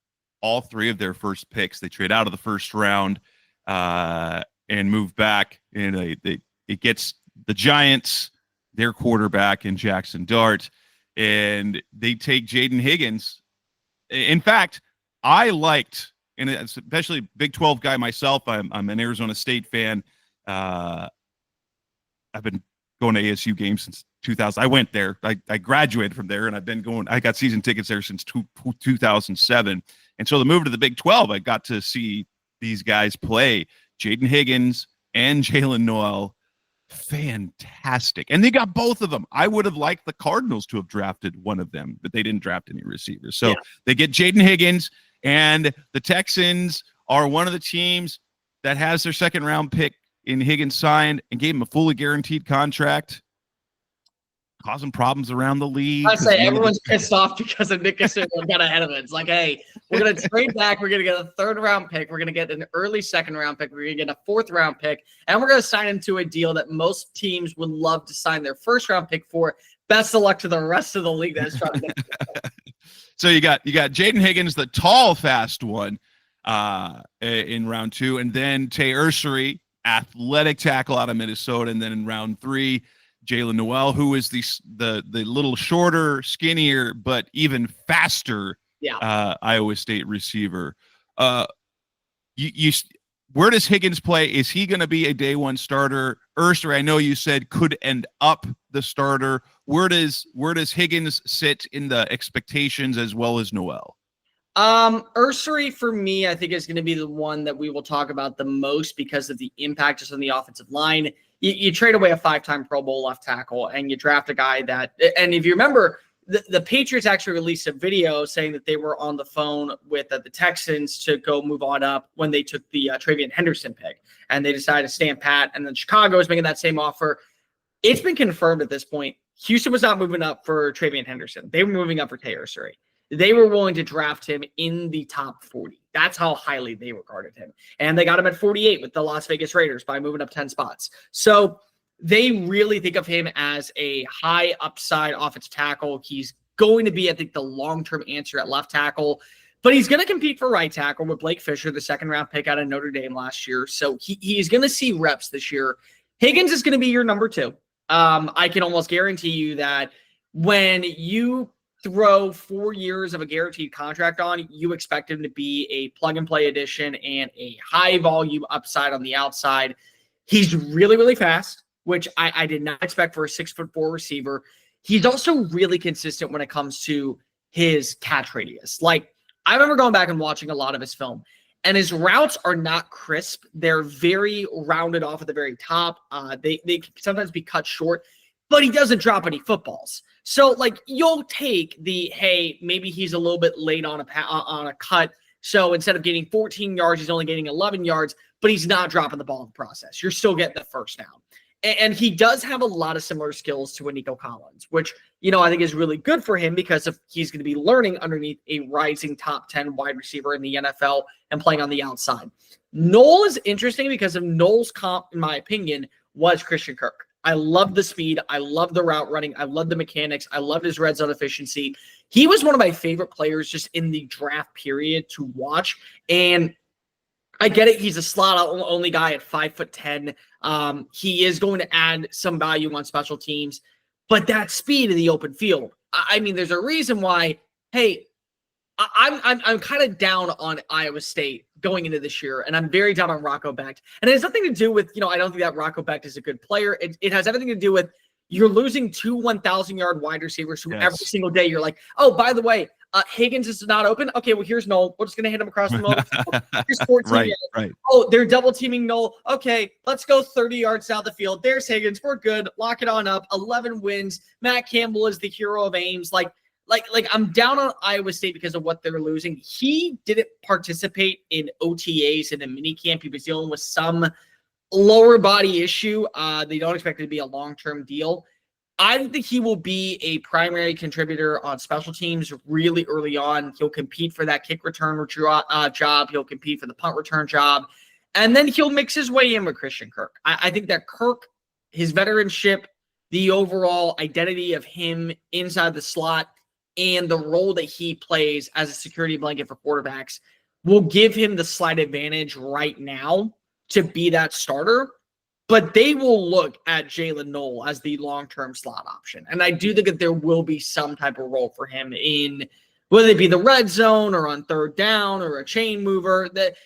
all 3 of their first picks. They trade out of the first round and move back. And it gets the Giants, their quarterback in Jackson Dart, and they take Jaden Higgins. In fact, I liked, and especially Big 12 guy myself, I'm an Arizona State fan. I've been going to ASU games since 2000. I went there. I graduated from there, and I've been going. I got season tickets there since 2007. And so the move to the Big 12, I got to see these guys play. Jaden Higgins and Jalen Noel. Fantastic. And they got both of them. I would have liked the Cardinals to have drafted one of them, but they didn't draft any receivers. So They get Jaden Higgins, and the Texans are one of the teams that has their 2nd-round pick in Higgins signed and gave him a fully guaranteed contract, causing problems around the league. I say everyone's pissed off because of Nick Cassino got ahead of it. It's like, hey, we're going to trade back. We're going to get a 3rd-round pick. We're going to get an early 2nd-round pick. We're going to get a 4th-round pick. And we're going to sign into a deal that most teams would love to sign their 1st-round pick for. Best of luck to the rest of the league that's trying to get So you got Jaden Higgins, the tall, fast one in round 2. And then Tay Ursary, athletic tackle out of Minnesota. And then in round 3, Jalen Noel, who is the little shorter, skinnier, but even faster Iowa State receiver. Where does Higgins play? Is he going to be a day 1 starter Urster, I know you said could end up the starter. Where does Higgins sit in the expectations as well as Noel? Ursery for me, I think is going to be the one that we will talk about the most because of the impact just on the offensive line. You trade away a 5-time Pro Bowl left tackle and you draft a guy that, and if you remember, the Patriots actually released a video saying that they were on the phone with the Texans to go move on up when they took the Travion Henderson pick, and they decided to stand pat. And then Chicago is making that same offer. It's been confirmed at this point. Houston was not moving up for Travion Henderson. They were moving up for Taylor Surrey. They were willing to draft him in the top 40. That's how highly they regarded him. And they got him at 48 with the Las Vegas Raiders by moving up 10 spots. So they really think of him as a high upside offensive tackle. He's going to be, I think, the long-term answer at left tackle, but he's going to compete for right tackle with Blake Fisher, the second-round pick out of Notre Dame last year. So he's going to see reps this year. Higgins is going to be your number 2. I can almost guarantee you that when you throw 4 years of a guaranteed contract on, you expect him to be a plug-and-play addition and a high-volume upside on the outside. He's really, really fast, which I did not expect for a 6'4" receiver. He's also really consistent when it comes to his catch radius. Like, I remember going back and watching a lot of his film, and his routes are not crisp. They're very rounded off at the very top. They can sometimes be cut short, but he doesn't drop any footballs. So, like, you'll take the, hey, maybe he's a little bit late on a cut, so instead of getting 14 yards, he's only getting 11 yards, but he's not dropping the ball in the process. You're still getting the first down. And he does have a lot of similar skills to Nico Collins, which, I think is really good for him because he's going to be learning underneath a rising top 10 wide receiver in the NFL and playing on the outside. Noel is interesting because of Noel's comp, in my opinion, was Christian Kirk. I love the speed. I love the route running. I love the mechanics. I loved his red zone efficiency. He was one of my favorite players just in the draft period to watch. And I get it. He's a slot-only guy at 5'10". He is going to add some value on special teams, but that speed in the open field. I mean, there's a reason why. Hey, I'm kind of down on Iowa State going into this year, and I'm very down on Rocco Becht. And it has nothing to do with I don't think that Rocco Becht is a good player. It has everything to do with you're losing 2 1,000-yard wide receivers who every single day you're like, oh, by the way, Higgins is not open. Okay, well, here's Noel. We're just going to hit him across the middle. Here's 14. Right. Oh, they're double teaming Noel. Okay, let's go 30 yards down the field. There's Higgins. We're good. Lock it on up. 11 wins. Matt Campbell is the hero of Ames. Like I'm down on Iowa State because of what they're losing. He didn't participate in OTAs and a mini camp. He was dealing with some lower body issue. They don't expect it to be a long-term deal. I think he will be a primary contributor on special teams really early on. He'll compete for that kick return job. He'll compete for the punt return job. And then he'll mix his way in with Christian Kirk. I think that Kirk, his veteranship, the overall identity of him inside the slot, and the role that he plays as a security blanket for quarterbacks will give him the slight advantage right now to be that starter. But they will look at Jalen Noel as the long-term slot option. And I do think that there will be some type of role for him in, whether it be the red zone or on third down or a chain mover. That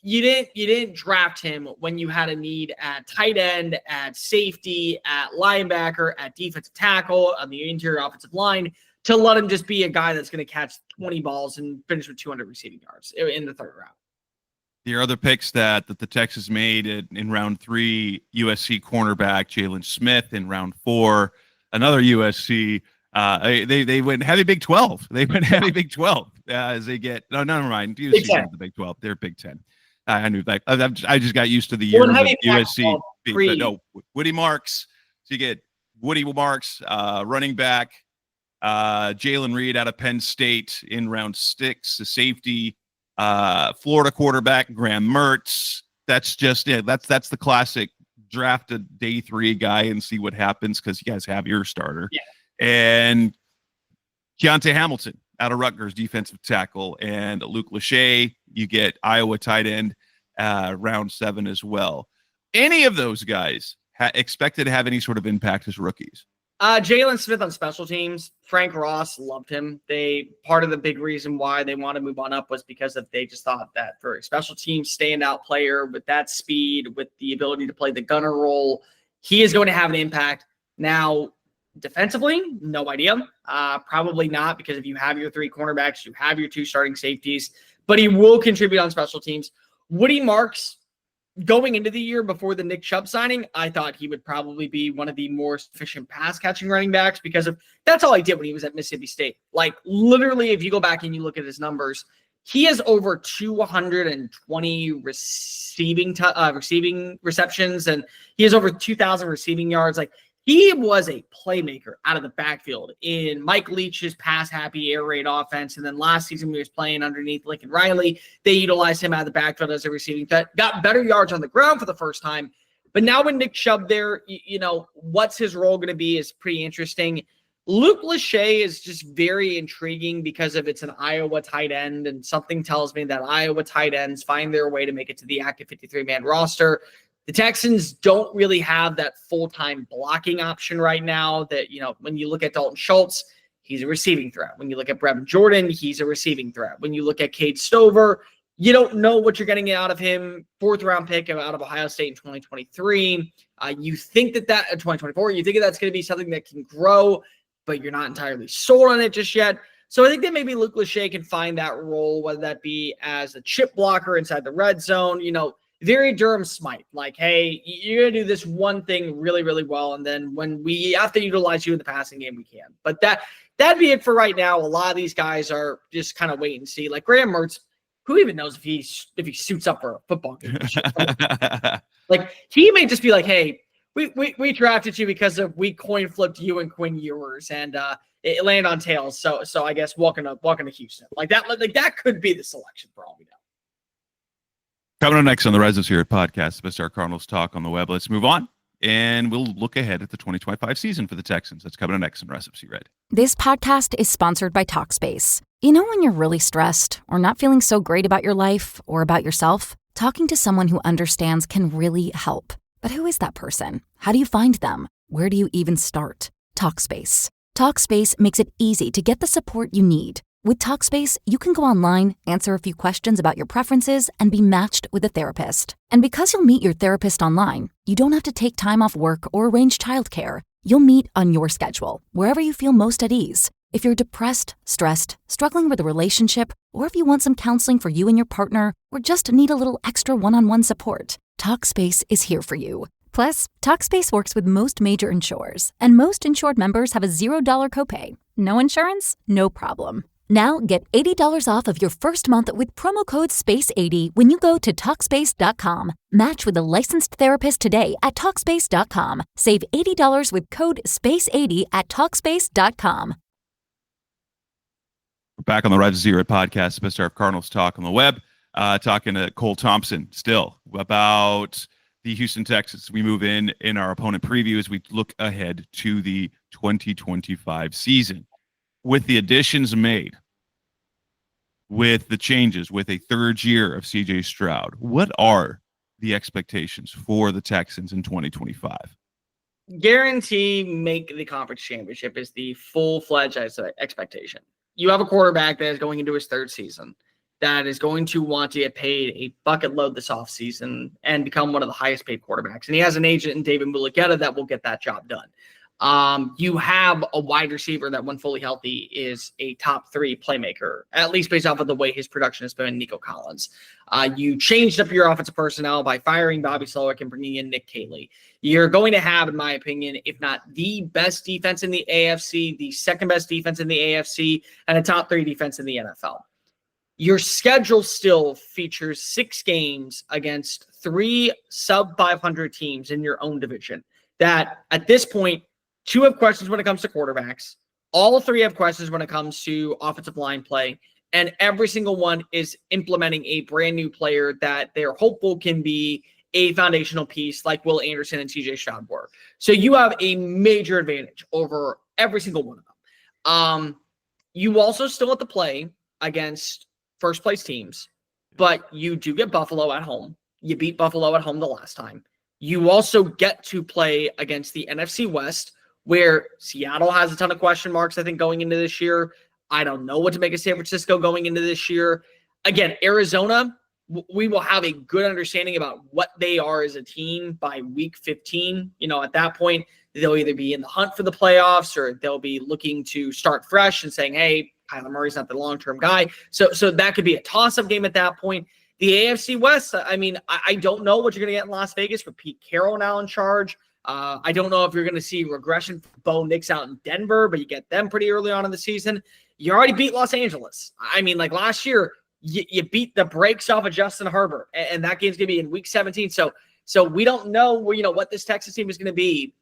you didn't draft him when you had a need at tight end, at safety, at linebacker, at defensive tackle, on the interior offensive line, to let him just be a guy that's going to catch 20 balls and finish with 200 receiving yards in the third round. The other picks that the Texans made in round 3, USC cornerback Jalen Smith. In round 4, another USC. They went heavy Big 12. They went heavy Big 12 as they get. No, never mind. USC's not the Big 12. They're Big 10. I knew that. I just got used to the years of USC. No, Woody Marks. So you get Woody Marks, running back. Jalen Reed out of Penn State in round 6, the safety. Florida quarterback Graham Mertz. That's just it. That's the classic draft a day 3 guy and see what happens because you guys have your starter. Yeah. And Keontae Hamilton out of Rutgers, defensive tackle, and Luke Lachey. You get Iowa tight end, round 7 as well. Any of those guys expected to have any sort of impact as rookies? Jalen Smith on special teams. Frank Ross loved him. Part of the big reason why they want to move on up was because they just thought that for a special team standout player with that speed, with the ability to play the gunner role, he is going to have an impact. Now, defensively, no idea. Probably not, because if you have your 3 cornerbacks, you have your 2 starting safeties, but he will contribute on special teams. Woody Marks, going into the year before the Nick Chubb signing, I thought he would probably be one of the more efficient pass catching running backs, because that's all he did when he was at Mississippi State. Like, literally, if you go back and you look at his numbers, he has over 220 receiving receptions, and he has over 2,000 receiving yards. Like, he was a playmaker out of the backfield in Mike Leach's pass-happy air raid offense. And then last season, when he was playing underneath Lincoln Riley, they utilized him out of the backfield as a receiving threat. Got better yards on the ground for the first time. But now with Nick Chubb there, what's his role going to be is pretty interesting. Luke Lachey is just very intriguing because it's an Iowa tight end, and something tells me that Iowa tight ends find their way to make it to the active 53-man roster. The Texans don't really have that full-time blocking option right now that, when you look at Dalton Schultz, he's a receiving threat. When you look at Brevin Jordan, he's a receiving threat. When you look at Cade Stover, you don't know what you're getting out of him. 4th-round pick out of Ohio State in 2023. You think that 2024, you think that's going to be something that can grow, but you're not entirely sold on it just yet. So I think that maybe Luke Lachey can find that role, whether that be as a chip blocker inside the red zone, very Durham Smythe. Like, hey, you're going to do this one thing really, really well, and then when we have to utilize you in the passing game, we can. But that'd be it for right now. A lot of these guys are just kind of wait and see. Like Graham Mertz, who even knows if he suits up for a football game? Like, he may just be like, hey, we drafted you because we coin flipped you and Quinn Ewers, and it landed on tails. So I guess welcome to Houston. Like that could be the selection for all we know. Coming up next on the Rise of Spirit podcast, the best our Cardinals talk on the web. Let's move on, and we'll look ahead at the 2025 season for the Texans. That's coming up next on Rise of Spirit. This podcast is sponsored by Talkspace. You know when you're really stressed or not feeling so great about your life or about yourself? Talking to someone who understands can really help. But who is that person? How do you find them? Where do you even start? Talkspace. Talkspace makes it easy to get the support you need. With Talkspace, you can go online, answer a few questions about your preferences, and be matched with a therapist. And because you'll meet your therapist online, you don't have to take time off work or arrange childcare. You'll meet on your schedule, wherever you feel most at ease. If you're depressed, stressed, struggling with a relationship, or if you want some counseling for you and your partner, or just need a little extra one-on-one support, Talkspace is here for you. Plus, Talkspace works with most major insurers, and most insured members have a $0 copay. No insurance? No problem. Now get $80 off of your first month with promo code SPACE80 when you go to Talkspace.com. Match with a licensed therapist today at Talkspace.com. Save $80 with code SPACE80 at Talkspace.com. We're back on the Rise of Spirit podcast, the best our Cardinals talk on the web. Talking to Cole Thompson still about the Houston Texans. We move in our opponent preview as we look ahead to the 2025 season. With the additions made, with the changes, with a 3rd year of C.J. Stroud, what are the expectations for the Texans in 2025? Guarantee make the conference championship is the full-fledged expectation. You have a quarterback that is going into his 3rd season that is going to want to get paid a bucket load this offseason and become one of the highest paid quarterbacks. And he has an agent in David Mulugheta that will get that job done. You have a wide receiver that, when fully healthy, is a top 3 playmaker, at least based off of the way his production has been, Nico Collins. You changed up your offensive personnel by firing Bobby Slowick and bringing in Nick Caley. You're going to have, in my opinion, if not the best defense in the AFC, the 2nd best defense in the AFC, and a top 3 defense in the NFL. Your schedule still features 6 games against 3 sub-500 teams in your own division that, at this point, 2 have questions when it comes to quarterbacks. All 3 have questions when it comes to offensive line play. And every single one is implementing a brand new player that they're hopeful can be a foundational piece like Will Anderson and CJ Stroud were. So you have a major advantage over every single one of them. You also still have to play against first-place teams, but you do get Buffalo at home. You beat Buffalo at home the last time. You also get to play against the NFC West, where Seattle has a ton of question marks, I think, going into this year. I don't know what to make of San Francisco going into this year. Again, Arizona, we will have a good understanding about what they are as a team by week 15. At that point, they'll either be in the hunt for the playoffs or they'll be looking to start fresh and saying, hey, Kyler Murray's not the long-term guy. So that could be a toss-up game at that point. The AFC West, I don't know what you're going to get in Las Vegas with Pete Carroll now in charge. I don't know if you're going to see regression for Bo Nix out in Denver, but you get them pretty early on in the season. You already beat Los Angeles. Last year, you beat the brakes off of Justin Herbert, and that game's going to be in week 17. So we don't know what this Texas team is going to be.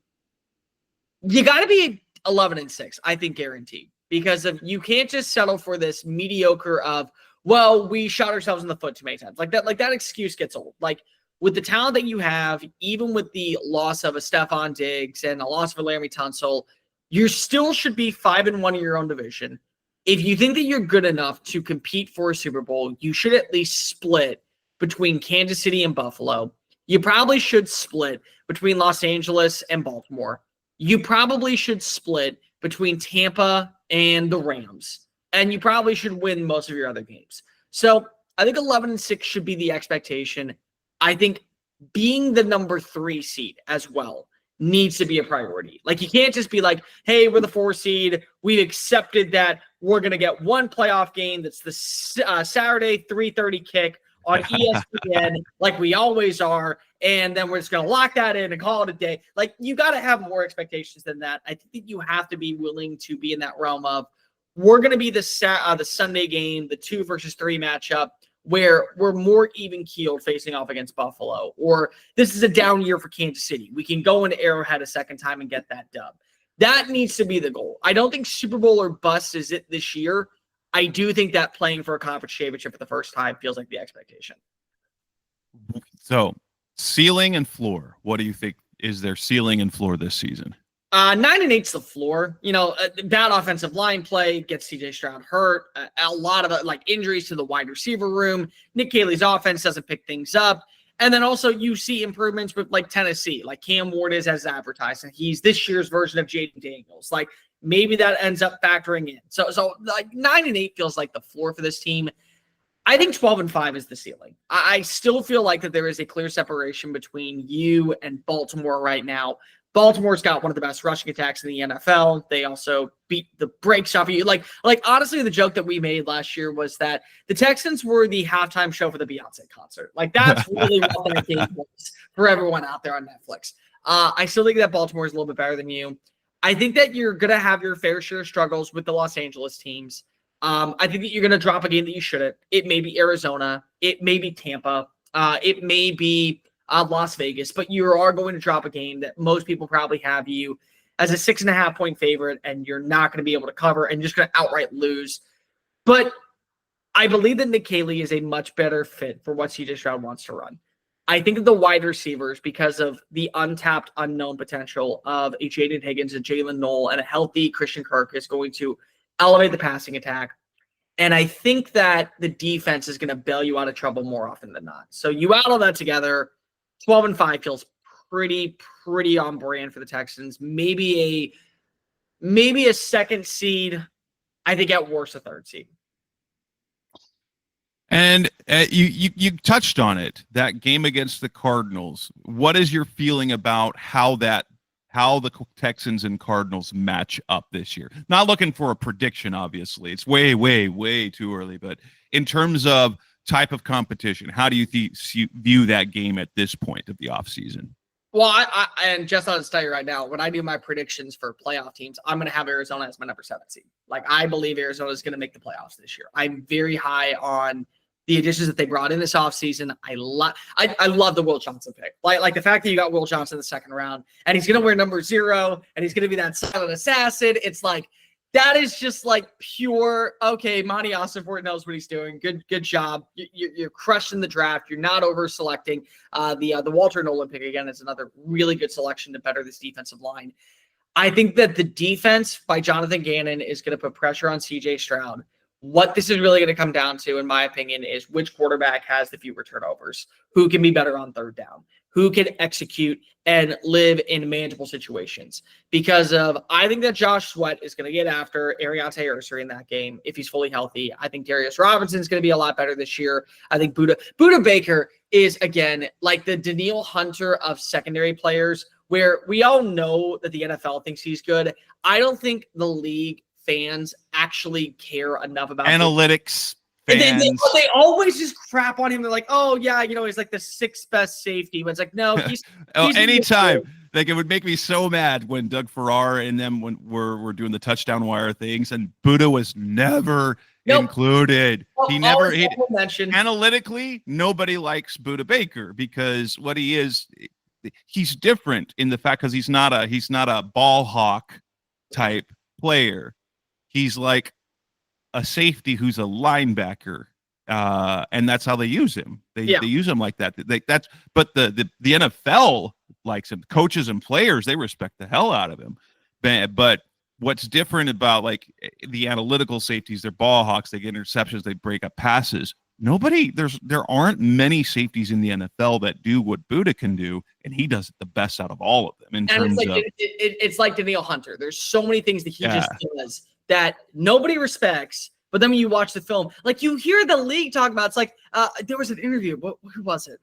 You got to be 11-6, I think, guaranteed, because you can't just settle for this mediocre of, well, we shot ourselves in the foot too many times. Like that excuse gets old. Like, with the talent that you have, even with the loss of a Stephon Diggs and a loss of a Laramie Tunsil, you still should be 5-1 in your own division. If you think that you're good enough to compete for a Super Bowl, you should at least split between Kansas City and Buffalo. You probably should split between Los Angeles and Baltimore. You probably should split between Tampa and the Rams. And you probably should win most of your other games. So I think 11-6 should be the expectation. I think being the number 3 seed as well needs to be a priority. Like, you can't just be like, hey, we're the 4 seed. We've accepted that we're going to get one playoff game that's the Saturday 3:30 kick on ESPN like we always are, and then we're just going to lock that in and call it a day. Like, you got to have more expectations than that. I think that you have to be willing to be in that realm of, we're going to be the Sunday game, the 2 versus 3 matchup, where we're more even-keeled facing off against Buffalo, or this is a down year for Kansas City. We can go into Arrowhead a second time and get that dub. That needs to be the goal. I don't think Super Bowl or bust is it this year. I do think that playing for a conference championship for the first time feels like the expectation. So, ceiling and floor. What do you think is their ceiling and floor this season? 9-8's the floor. Bad offensive line play gets CJ Stroud hurt. A lot of injuries to the wide receiver room. Nick Caley's offense doesn't pick things up. And then also you see improvements with Tennessee, like Cam Ward is as advertised, and he's this year's version of Jaden Daniels. Maybe that ends up factoring in. So 9-8 feels like the floor for this team. I think 12-5 is the ceiling. I still feel like that there is a clear separation between you and Baltimore right now. Baltimore's got one of the best rushing attacks in the NFL. They also beat the brakes off of you. Honestly, the joke that we made last year was that the Texans were the halftime show for the Beyonce concert. That's really what that game was for everyone out there on Netflix. I still think that Baltimore is a little bit better than you. I think that you're going to have your fair share of struggles with the Los Angeles teams. I think that you're going to drop a game that you shouldn't. It may be Arizona. It may be Tampa. It may be Las Vegas, but you are going to drop a game that most people probably have you as a 6.5-point favorite, and you're not going to be able to cover and just going to outright lose. But I believe that Nick Caley is a much better fit for what CJ Stroud wants to run. I think that the wide receivers, because of the untapped, unknown potential of a Jaden Higgins, a Jalen Knoll, and a healthy Christian Kirk, is going to elevate the passing attack. And I think that the defense is going to bail you out of trouble more often than not. So you add all that together, 12-5 feels pretty on brand for the Texans. Maybe a second seed. I think at worst a third seed. And you touched on it, that game against the Cardinals. What is your feeling about how the Texans and Cardinals match up this year? Not looking for a prediction, obviously. It's way too early. But in terms of type of competition, how do you view that game at this point of the offseason? Well, and just I'll tell you right now, when I do my predictions for playoff teams, I'm going to have Arizona as my number 7 seed. I believe Arizona is going to make the playoffs this year. I'm very high on the additions that they brought in this offseason. I love the Will Johnson pick. Like the fact that you got Will Johnson in the second round, and he's going to wear number 0, and he's going to be that silent assassin. It's that is just pure, okay, Monty Ossenfort knows what he's doing. Good job. You're crushing the draft. You're not over-selecting. The Walter Nolan pick, again, is another really good selection to better this defensive line. I think that the defense by Jonathan Gannon is going to put pressure on CJ Stroud. What this is really going to come down to, in my opinion, is which quarterback has the fewer turnovers, who can be better on third down, who can execute and live in manageable situations. I think that Josh Sweat is going to get after Ariante Urser in that game if he's fully healthy. I think Darius Robinson is going to be a lot better this year. I think Buda Baker is, again, like the Danielle Hunter of secondary players, where we all know that the NFL thinks he's good. I don't think the league fans actually care enough about analytics. And they always just crap on him. They're like, oh, yeah, he's like the sixth best safety. But it's like, no, he's anytime. Like, it would make me so mad when Doug Farrar and them when we're doing the touchdown wire things, and Buda was never included. Well, he mentioned analytically, nobody likes Buda Baker because what he is, he's different in the fact because he's not a ball hawk type player. He's like a safety who's a linebacker, and that's how they use him. They use him like that. But the NFL likes him. Coaches and players, they respect the hell out of him. But what's different about like the analytical safeties? They're ball hawks. They get interceptions. They break up passes. There aren't many safeties in the NFL that do what Buda can do, and he does it the best out of all of them. It's like Danielle Hunter. There's so many things that he just does that nobody respects, but then when you watch the film, like you hear the league talk about, it's like there was an interview. Who was it?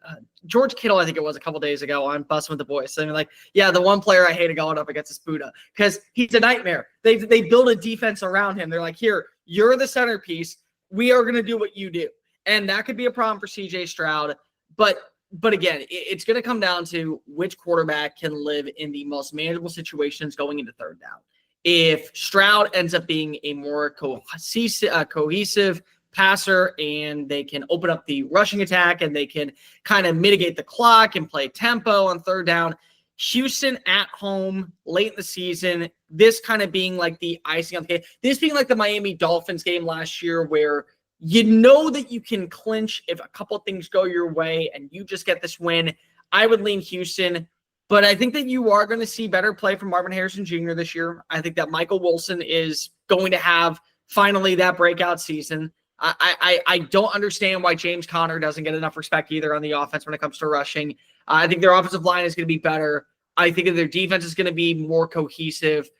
George Kittle, I think it was a couple days ago on Bussin' with the Boys. And like, yeah, the one player I hated going up against is Buda because he's a nightmare. They build a defense around him. They're like, here, you're the centerpiece. We are going to do what you do. And that could be a problem for CJ Stroud. But again, it's going to come down to which quarterback can live in the most manageable situations going into third down. If Stroud ends up being a more cohesive passer and they can open up the rushing attack and they can kind of mitigate the clock and play tempo on third down, Houston at home late in the season, this kind of being like the icing on the cake, this being like the Miami Dolphins game last year where you know that you can clinch if a couple of things go your way and you just get this win. I would lean Houston. But I think that you are going to see better play from Marvin Harrison Jr. this year. I think that Michael Wilson is going to have finally that breakout season. I don't understand why James Conner doesn't get enough respect either on the offense when it comes to rushing. I think their offensive line is going to be better. I think that their defense is going to be more cohesive.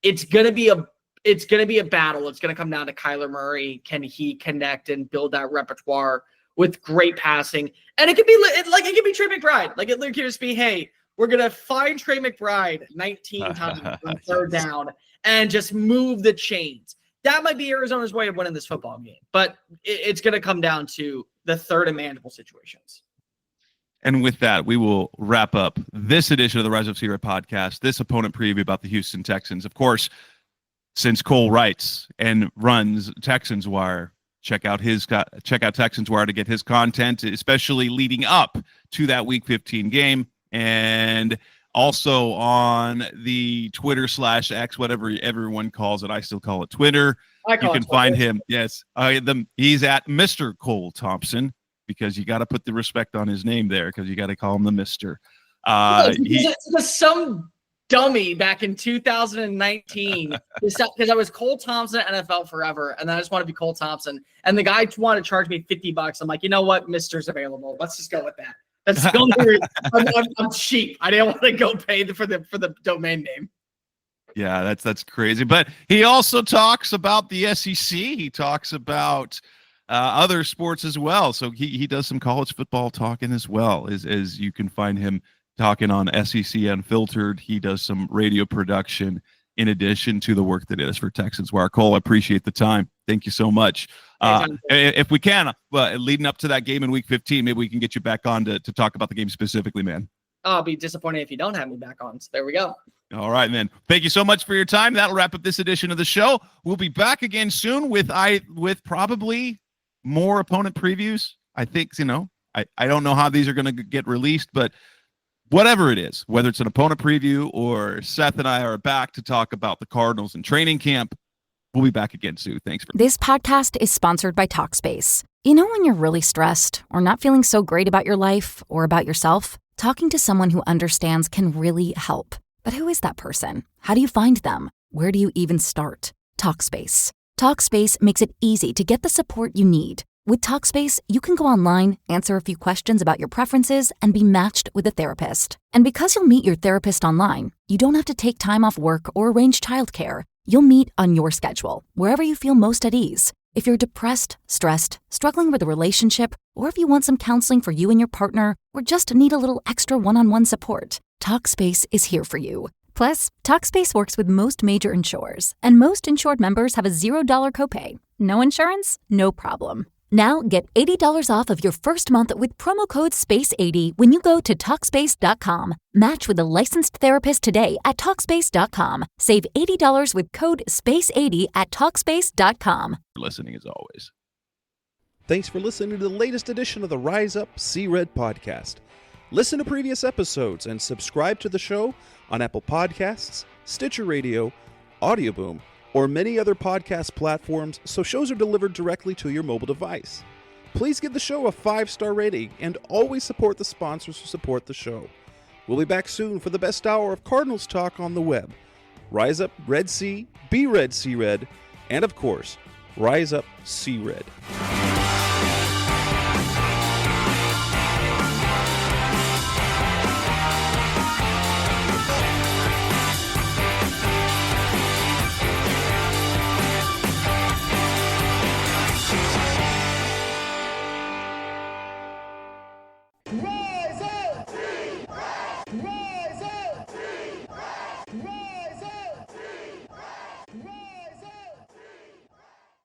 It's going to be a battle. It's going to come down to Kyler Murray. Can he connect and build that repertoire with great passing? And it could be Trey McBride. Like it could just be, hey, we're going to find Trey McBride 19 times on third down and just move the chains. That might be Arizona's way of winning this football game, but it's going to come down to the third and manageable situations. And with that, we will wrap up this edition of the Rise Up Sierra podcast, this opponent preview about the Houston Texans. Of course, since Cole writes and runs Texans Wire, check out Texans Wire to get his content, especially leading up to that Week 15 game. And also on the Twitter/X, whatever everyone calls it. I still call it Twitter. You can find him. Yes. He's at Mr. Cole Thompson because you got to put the respect on his name there because you got to call him the Mr. Some dummy back in 2019 because I was Cole Thompson at NFL forever. And then I just want to be Cole Thompson. And the guy wanted to charge me $50. I'm like, you know what? Mr.'s available. Let's just go with that. That's the only reason. I'm cheap. I didn't want to go pay for the domain name. Yeah, that's crazy. But he also talks about the SEC. He talks about other sports as well. So he does some college football talking as well. As you can find him talking on SEC Unfiltered. He does some radio production in addition to the work that he does for Texans Wire. Cole, I appreciate the time. Thank you so much. If we can, leading up to that game in Week 15, maybe we can get you back on to talk about the game specifically, man. I'll be disappointed if you don't have me back on. So there we go. All right, man. Thank you so much for your time. That'll wrap up this edition of the show. We'll be back again soon with probably more opponent previews. I think, I don't know how these are going to get released, but whatever it is, whether it's an opponent preview or Seth and I are back to talk about the Cardinals in training camp, we'll be back again soon. Thanks for This podcast is sponsored by Talkspace. You know when you're really stressed or not feeling so great about your life or about yourself? Talking to someone who understands can really help. But who is that person? How do you find them? Where do you even start? Talkspace. Talkspace makes it easy to get the support you need. With Talkspace, you can go online, answer a few questions about your preferences, and be matched with a therapist. And because you'll meet your therapist online, you don't have to take time off work or arrange childcare. You'll meet on your schedule, wherever you feel most at ease. If you're depressed, stressed, struggling with a relationship, or if you want some counseling for you and your partner, or just need a little extra one-on-one support, Talkspace is here for you. Plus, Talkspace works with most major insurers, and most insured members have a $0 copay. No insurance? No problem. Now get $80 off of your first month with promo code SPACE80 when you go to Talkspace.com. Match with a licensed therapist today at Talkspace.com. Save $80 with code SPACE80 at Talkspace.com. Listening as always. Thanks for listening to the latest edition of the Rise Up, See Red podcast. Listen to previous episodes and subscribe to the show on Apple Podcasts, Stitcher Radio, Audioboom, or many other podcast platforms so shows are delivered directly to your mobile device. Please give the show a 5-star rating and always support the sponsors who support the show. We'll be back soon for the best hour of Cardinals talk on the web. Rise up, Red Sea, be Red, See Red, and of course, Rise Up, See Red.